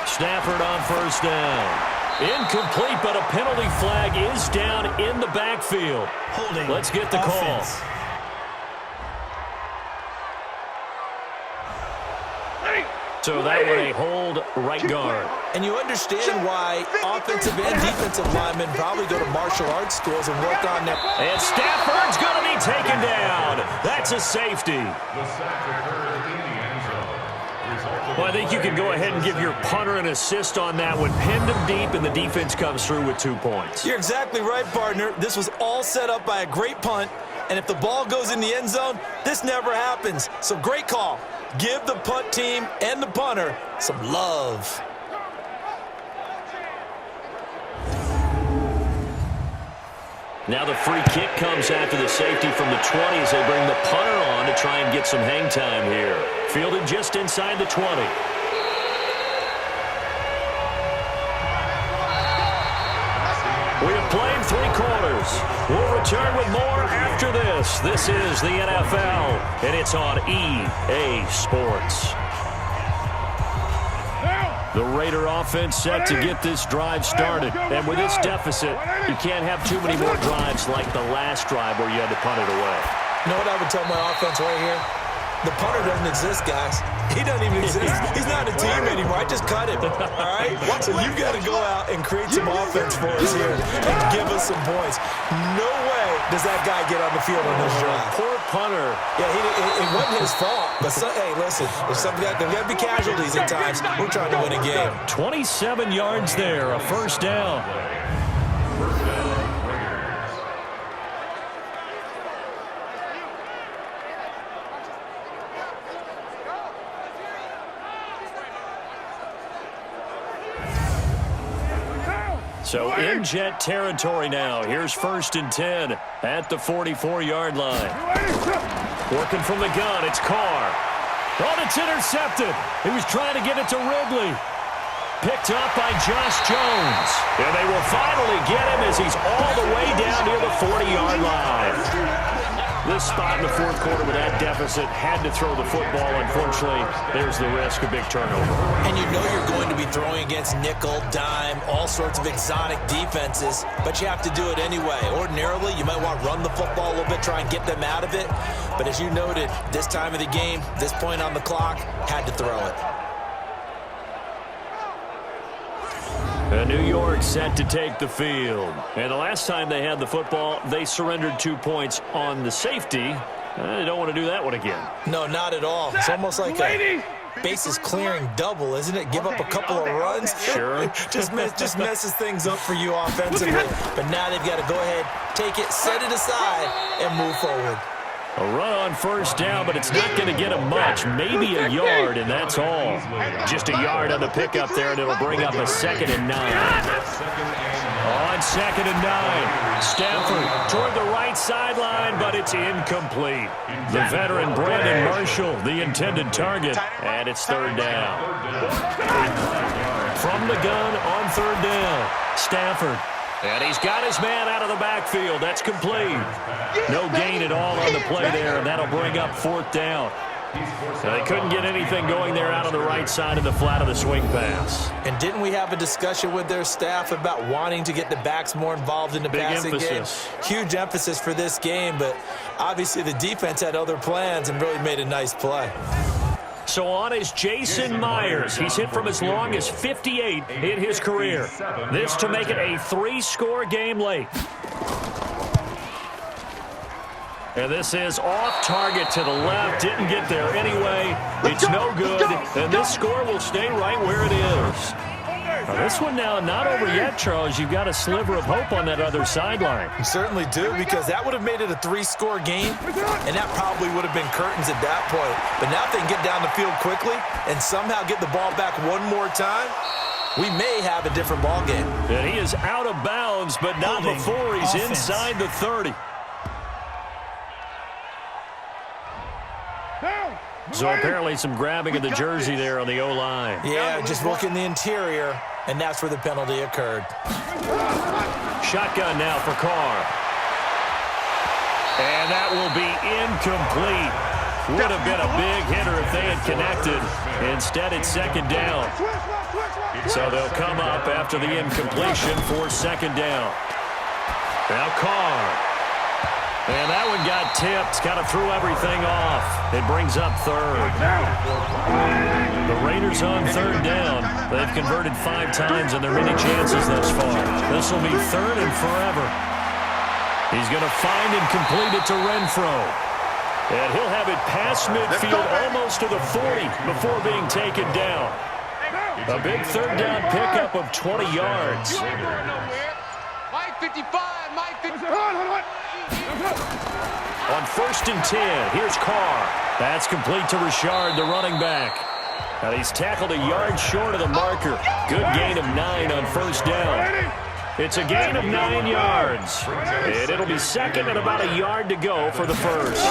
Stafford on first down. Incomplete, but a penalty flag is down in the backfield. Holding. Let's get the call. So that one a hold right guard. And you understand why offensive and defensive linemen probably go to martial arts schools and work on their... And Stafford's going to be taken down. That's a safety. The sack occurred in the end zone. Well, I think you can go ahead and give your punter an assist on that one. Pinned him deep, and the defense comes through with 2 points. You're exactly right, partner. This was all set up by a great punt. And if the ball goes in the end zone, this never happens. So great call. Give the punt team and the punter some love. Now the free kick comes after the safety from the 20 as they bring the punter on to try and get some hang time here. Fielded just inside the 20. We have played 3 quarters. We'll return with more after this. This is the NFL, and it's on EA Sports. The Raider offense set to get this drive started. And with this deficit, you can't have too many more drives like the last drive where you had to punt it away. You know what I would tell my offense right here? The punter doesn't exist, guys. He doesn't even exist. He's not a team anymore. I just cut him. All right? So you've got to go out and create some offense for us here and give us some points. No way does that guy get on the field on this drive. Poor punter. Yeah, it wasn't his fault. But, hey, listen, there's got to be casualties at times. We're trying to win a game. 27 yards there, a first down. So in jet territory now. Here's 1st and 10 at the 44-yard line. Working from the gun, it's Carr. Oh, it's intercepted. He was trying to get it to Ridley. Picked up by Josh Jones. And they will finally get him as he's all the way down near the 40-yard line. This spot in the 4th quarter with that deficit had to throw the football. Unfortunately, there's the risk of big turnover. And you know you're going to be throwing against nickel, dime, all sorts of exotic defenses, but you have to do it anyway. Ordinarily, you might want to run the football a little bit, try and get them out of it. But as you noted, this time of the game, this point on the clock, had to throw it. And New York set to take the field. And the last time they had the football, they surrendered 2 points on the safety. They don't want to do that one again. No, not at all. It's almost like a bases clearing double, isn't it? Give up a couple of runs. Sure. just messes things up for you offensively. But now they've got to go ahead, take it, set it aside, and move forward. A run on first down, but it's not going to get him much. Maybe a yard, and that's all. Just a yard on the pickup there, and it'll bring up a 2nd and 9. On 2nd and 9, Stafford toward the right sideline, but it's incomplete. The veteran Brandon Marshall, the intended target, and it's 3rd down. From the gun on 3rd down, Stafford. And he's got his man out of the backfield. That's complete. No gain at all on the play there, and that'll bring up 4th down. So they couldn't get anything going there out on the right side of the flat of the swing pass. And didn't we have a discussion with their staff about wanting to get the backs more involved in the passing game? Huge emphasis for this game, but obviously the defense had other plans and really made a nice play. So on is Jason Myers. He's hit from as long as 58 in his career. This to make it a 3-score game late. And this is off target to the left. Didn't get there anyway. It's no good. And this score will stay right where it is. Now this one now not over yet, Charles. You've got a sliver of hope on that other sideline. You certainly do, because that would have made it a 3-score game, and that probably would have been curtains at that point. But now if they can get down the field quickly and somehow get the ball back one more time, we may have a different ball game. And he is out of bounds, but not before he's inside the 30. So apparently some grabbing of the jersey there on the O-line. Yeah, just look in the interior, and that's where the penalty occurred. Shotgun now for Carr. And that will be incomplete. Would have been a big hitter if they had connected. Instead, it's 2nd down. So they'll come up after the incompletion for 2nd down. Now Carr. And that one got tipped, kind of threw everything off. It brings up 3rd. The Raiders on 3rd down. They've converted 5 times in their many chances thus far. This will be 3rd and forever. He's going to find and complete it to Renfro. And he'll have it past midfield almost to the 40 before being taken down. A big 3rd down pickup of 20 yards. Mike 55, Mike 55. On 1st and 10, here's Carr. That's complete to Richard, the running back. And he's tackled a yard short of the marker. Good gain of 9 on 1st down. It's a gain of 9 yards. And it'll be 2nd and about a yard to go for the 1st.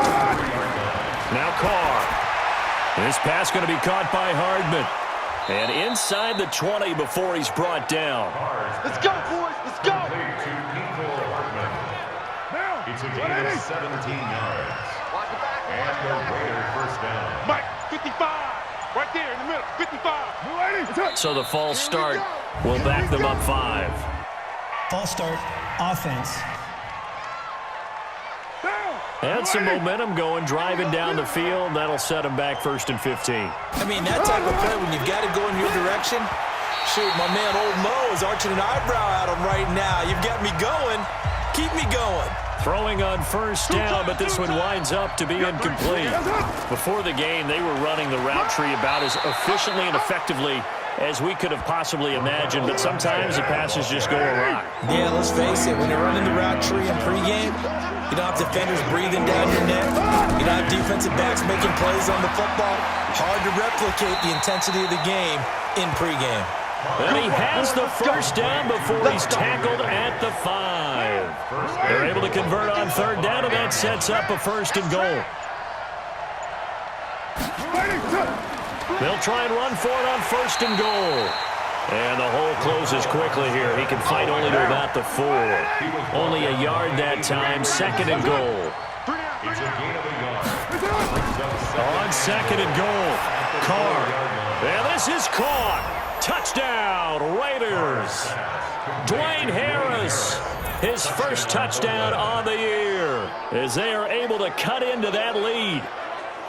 Now Carr. This pass going to be caught by Hardman. And inside the 20 before he's brought down. Let's go, boys. Let's go. It's a gain of 17 yards. And the Raiders 1st down. Mike 55. Right there in the middle. 55. So the false start will back them up 5. False start, offense. Had some momentum going, driving down the field. That'll set them back 1st and 15. I mean, that type of play, when you've got to go in your direction, shoot, my man Old Mo is arching an eyebrow at him right now. You've got me going. Keep me going. Throwing on 1st down, but this one winds up to be incomplete. Before the game, they were running the route tree about as efficiently and effectively as we could have possibly imagined, but sometimes the passes just go awry. Yeah, let's face it, when you're running the route tree in pregame, you don't have defenders breathing down your neck. You don't have defensive backs making plays on the football. Hard to replicate the intensity of the game in pregame. And he has the 1st down before he's tackled at the 5. They're able to convert on 3rd down, and that sets up a 1st and goal. They'll try and run for it on 1st and goal. And the hole closes quickly here. He can fight only to about the 4. Only a yard that time, 2nd and goal. It's a gain of a yard. On 2nd and goal, Carr. And this is caught. Touchdown, Raiders. Dwayne Harris, his 1st touchdown on the year, as they are able to cut into that lead.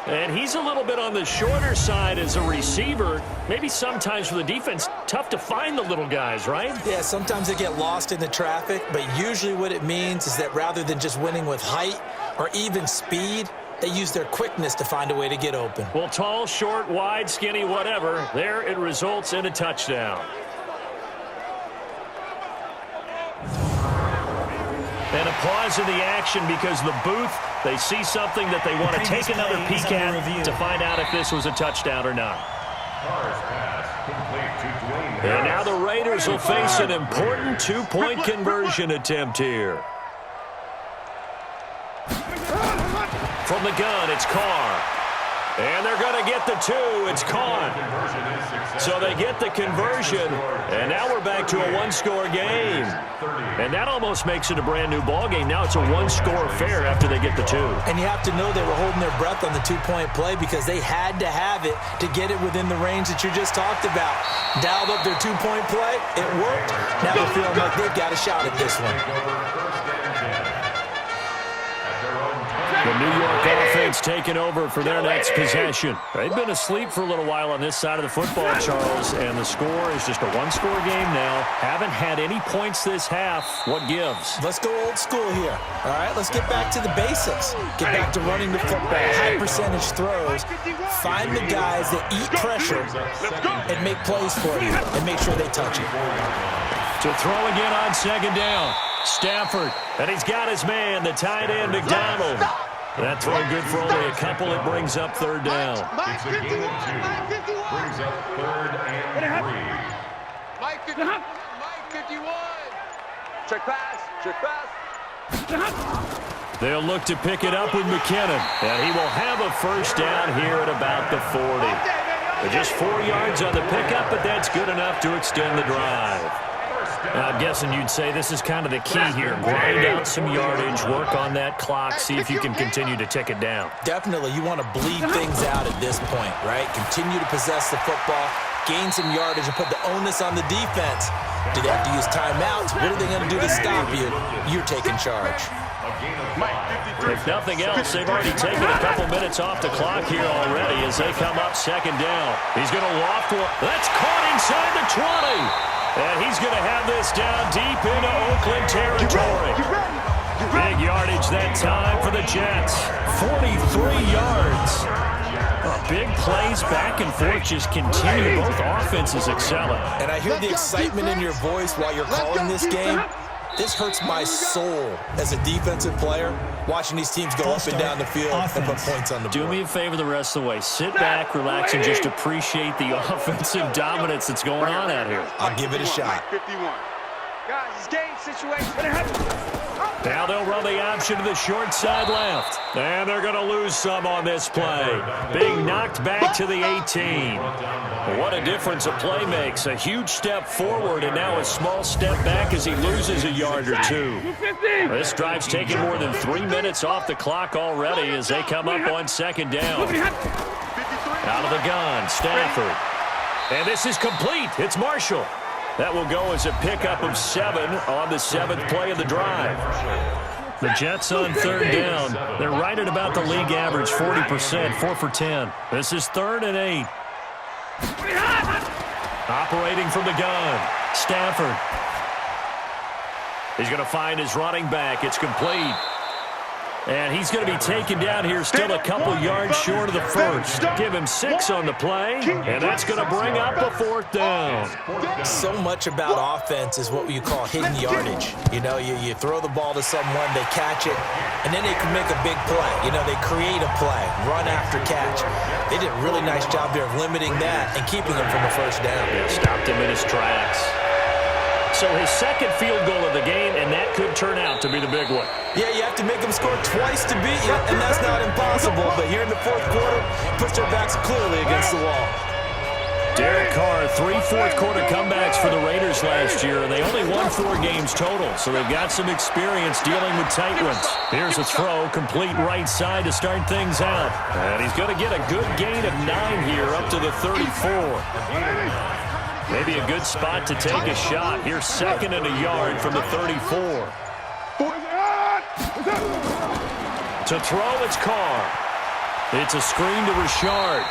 And he's a little bit on the shorter side as a receiver. Maybe sometimes for the defense, tough to find the little guys, right? Yeah, sometimes they get lost in the traffic, but usually what it means is that rather than just winning with height or even speed, they use their quickness to find a way to get open. Well, tall, short, wide, skinny, whatever, there it results in a touchdown. And a pause in the action because the booth, they see something that they want to take another peek at to find out if this was a touchdown or not. And now the Raiders will face an important two-point conversion attempt here. From the gun, it's Carr. And they're going to get the two. It's caught. So they get the conversion, and now we're back to a one-score game. And that almost makes it a brand-new ball game. Now it's a one-score affair after they get the two. And you have to know they were holding their breath on the two-point play because they had to have it to get it within the range that you just talked about. Dialed up their two-point play. It worked. Now they're feeling like they've got a shot at this one. The New York offense taking over for their next possession. They've been asleep for a little while on this side of the football, Charles, and the score is just a one-score game now. Haven't had any points this half. What gives? Let's go old school here. All right, let's get back to the basics. Get back to running the football, high-percentage throws. Find the guys that eat pressure and make plays for you and make sure they touch it. To throw again on second down. Stafford, and he's got his man, the tight end, McDonald. That throw good for only a couple. It brings up third down. It's a gain of 2. Brings up 3rd and 3. Mike 51. Mike 51. Check pass. Check pass. They'll look to pick it up with McKinnon, and he will have a first down here at about the 40. Just 4 yards on the pickup, but that's good enough to extend the drive. I'm guessing you'd say this is kind of the key here. Grind out some yardage, work on that clock, see if you can continue to tick it down. Definitely, you want to bleed things out at this point, right? Continue to possess the football, gain some yardage, and put the onus on the defense. Do they have to use timeouts? What are they going to do to stop you? You're taking charge. If nothing else, they've already taken a couple minutes off the clock here already as they come up second down. He's going to loft one. That's caught inside the 20. And he's going to have this down deep into Oakland territory. Big yardage that time for the Jets. 43 yards. Big plays back and forth just continue. Both offenses excelling. And I hear the excitement in your voice while you're calling this game. This hurts my soul as a defensive player, watching these teams go up and down the field and put points on the board. Do me a favor the rest of the way. Sit back, relax, and just appreciate the offensive dominance that's going on out here. I'll give it a shot. 51. Guys, it's game situation. Now they'll run the option to the short side left. And they're going to lose some on this play. Being knocked back to the 18. What a difference a play makes. A huge step forward and now a small step back as he loses a yard or two. This drive's taking more than 3 minutes off the clock already as they come up on second down. Out of the gun, Stafford. And this is complete. It's Marshall. That will go as a pickup of 7 on the 7th play of the drive. The Jets on third down. They're right at about the league average, 40%, 4 for 10. This is 3rd and 8. Operating from the gun, Stafford. He's going to find his running back. It's complete. And he's going to be taken down here still a couple yards short of the first. Give him 6 on the play, and that's going to bring up a 4th down. So much about offense is what you call hidden yardage. You know, you throw the ball to someone, they catch it, and then they can make a big play. You know, they create a play, run after catch. They did a really nice job there of limiting that and keeping him from a first down. Yeah, stopped him in his tracks. So his second field goal of the game, and that could turn out to be the big one. Yeah, you have to make them score twice to beat you, and that's not impossible. But here in the 4th quarter, push their backs clearly against the wall. Derek Carr, 3 fourth-quarter comebacks for the Raiders last year, and they only won 4 games total, so they've got some experience dealing with tight ones. Here's a throw, complete right side to start things out. And he's going to get a good gain of 9 here up to the 34. Maybe a good spot to take a shot. Here's 2nd and a yard from the 34. To throw, it's Carr. It's a screen to Richard.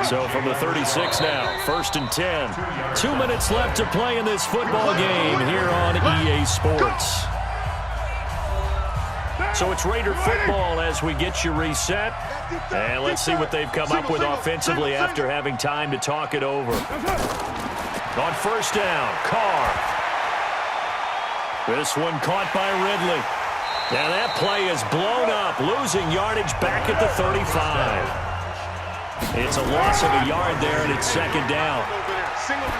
So from the 36 now, 1st and 10. 2 minutes left to play in this football game here on EA Sports. So it's Raider football as we get you reset. And let's see what they've come up with offensively after having time to talk it over. On 1st down, Carr. This one caught by Ridley. And that play is blown up, losing yardage back at the 35. It's a loss of a yard there, and it's 2nd down.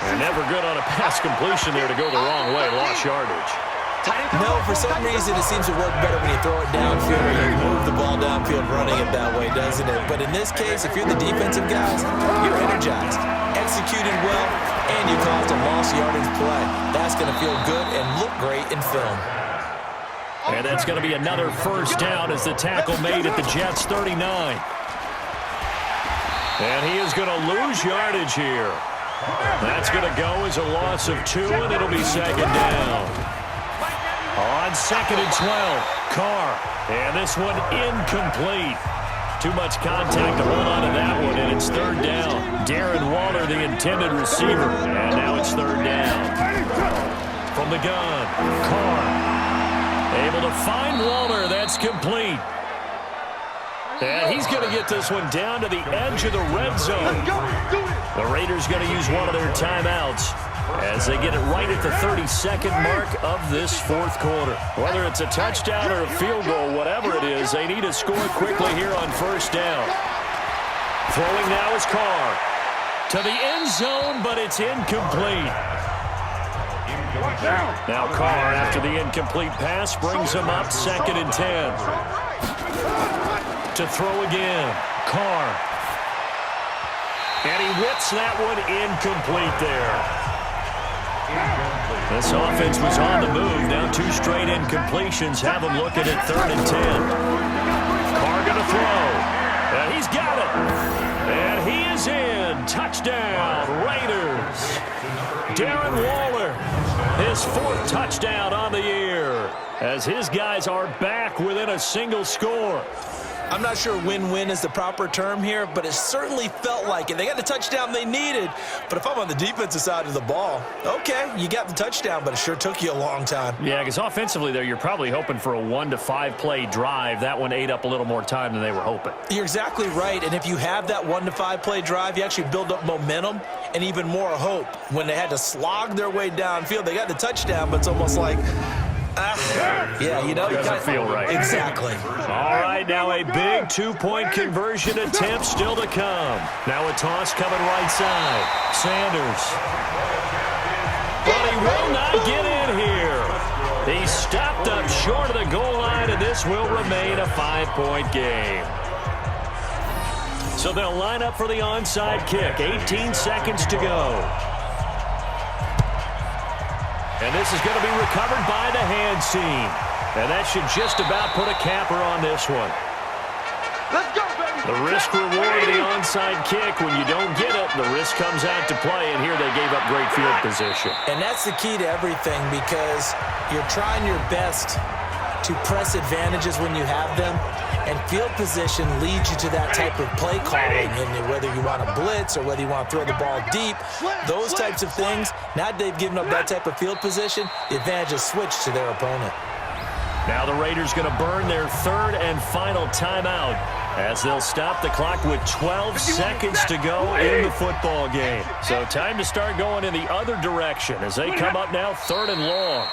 And never good on a pass completion there to go the wrong way. Lost yardage. No, for some reason it seems to work better when you throw it downfield or you move the ball downfield running it that way, doesn't it? But in this case, if you're the defensive guys, you're energized, executed well, and you caused a lost yardage play. That's going to feel good and look great in film. And that's going to be another 1st down as the tackle made at the Jets' 39. And he is going to lose yardage here. That's going to go as a loss of 2, and it'll be 2nd down. On 2nd and 12, Carr. And this one incomplete. Too much contact to hold on to that one, and it's 3rd down. Darren Waller, the intended receiver. And now it's 3rd down. From the gun, Carr. Able to find Waller. That's complete. And he's going to get this one down to the edge of the red zone. The Raiders going to use one of their timeouts as they get it right at the 32nd mark of this 4th quarter. Whether it's a touchdown or a field goal, whatever it is, they need to score quickly here on 1st down. Throwing now is Carr. To the end zone, but it's incomplete. Now Carr, after the incomplete pass, brings him up 2nd and 10. To throw again, Carr. And he whips that one incomplete there. This offense was on the move. Now 2 straight incompletions have them looking at 3rd and 10. Carr going to throw. And he's got it. And he is in. Touchdown, Raiders. Darren Waller, his 4th touchdown on the year, as his guys are back within a single score. I'm not sure win-win is the proper term here, but it certainly felt like it. They got the touchdown they needed, but if I'm on the defensive side of the ball, okay, you got the touchdown, but it sure took you a long time. Yeah, because offensively there, you're probably hoping for a 1 to 5 play drive. That one ate up a little more time than they were hoping. You're exactly right, and if you have that 1 to 5 play drive, you actually build up momentum and even more hope. When they had to slog their way downfield, they got the touchdown, but it's almost like, yeah, you know, it doesn't feel right. Exactly. All right, now a big 2-point conversion attempt still to come. Now a toss coming right side. Sanders. But he will not get in here. He stopped up short of the goal line, and this will remain a 5-point game. So they'll line up for the onside kick. 18 seconds to go. And this is going to be recovered by the hands team. And that should just about put a capper on this one. Let's go, baby. The risk reward of the onside kick. When you don't get it, the risk comes out to play. And here they gave up great field position. And that's the key to everything, because you're trying your best to press advantages when you have them. And field position leads you to that type of play calling. And whether you want to blitz or whether you want to throw the ball deep, those types of things, now they've given up that type of field position, the advantage is switched to their opponent. Now the Raiders going to burn their 3rd and final timeout as they'll stop the clock with 12 seconds to go in the football game. So time to start going in the other direction as they come up now 3rd and long.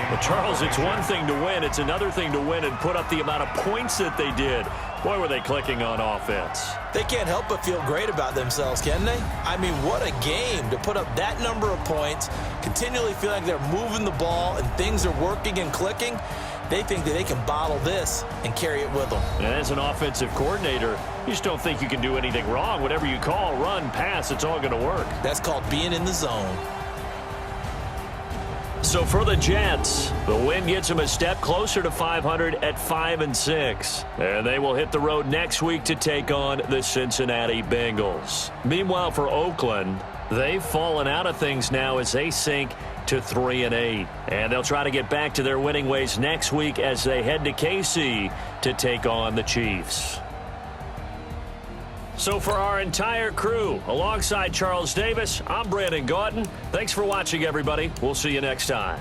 Well, Charles, it's one thing to win. It's another thing to win and put up the amount of points that they did. Boy, were they clicking on offense. They can't help but feel great about themselves, can they? I mean, what a game to put up that number of points, continually feel like they're moving the ball and things are working and clicking. They think that they can bottle this and carry it with them. And as an offensive coordinator, you just don't think you can do anything wrong. Whatever you call, run, pass, it's all going to work. That's called being in the zone. So for the Jets, the win gets them a step closer to 500 at 5-6. And they will hit the road next week to take on the Cincinnati Bengals. Meanwhile, for Oakland, They've fallen out of things now as they sink to 3-8. And they'll try to get back to their winning ways next week as they head to KC to take on the Chiefs. So for our entire crew, alongside Charles Davis, I'm Brandon Gautin. Thanks for watching, everybody. We'll see you next time.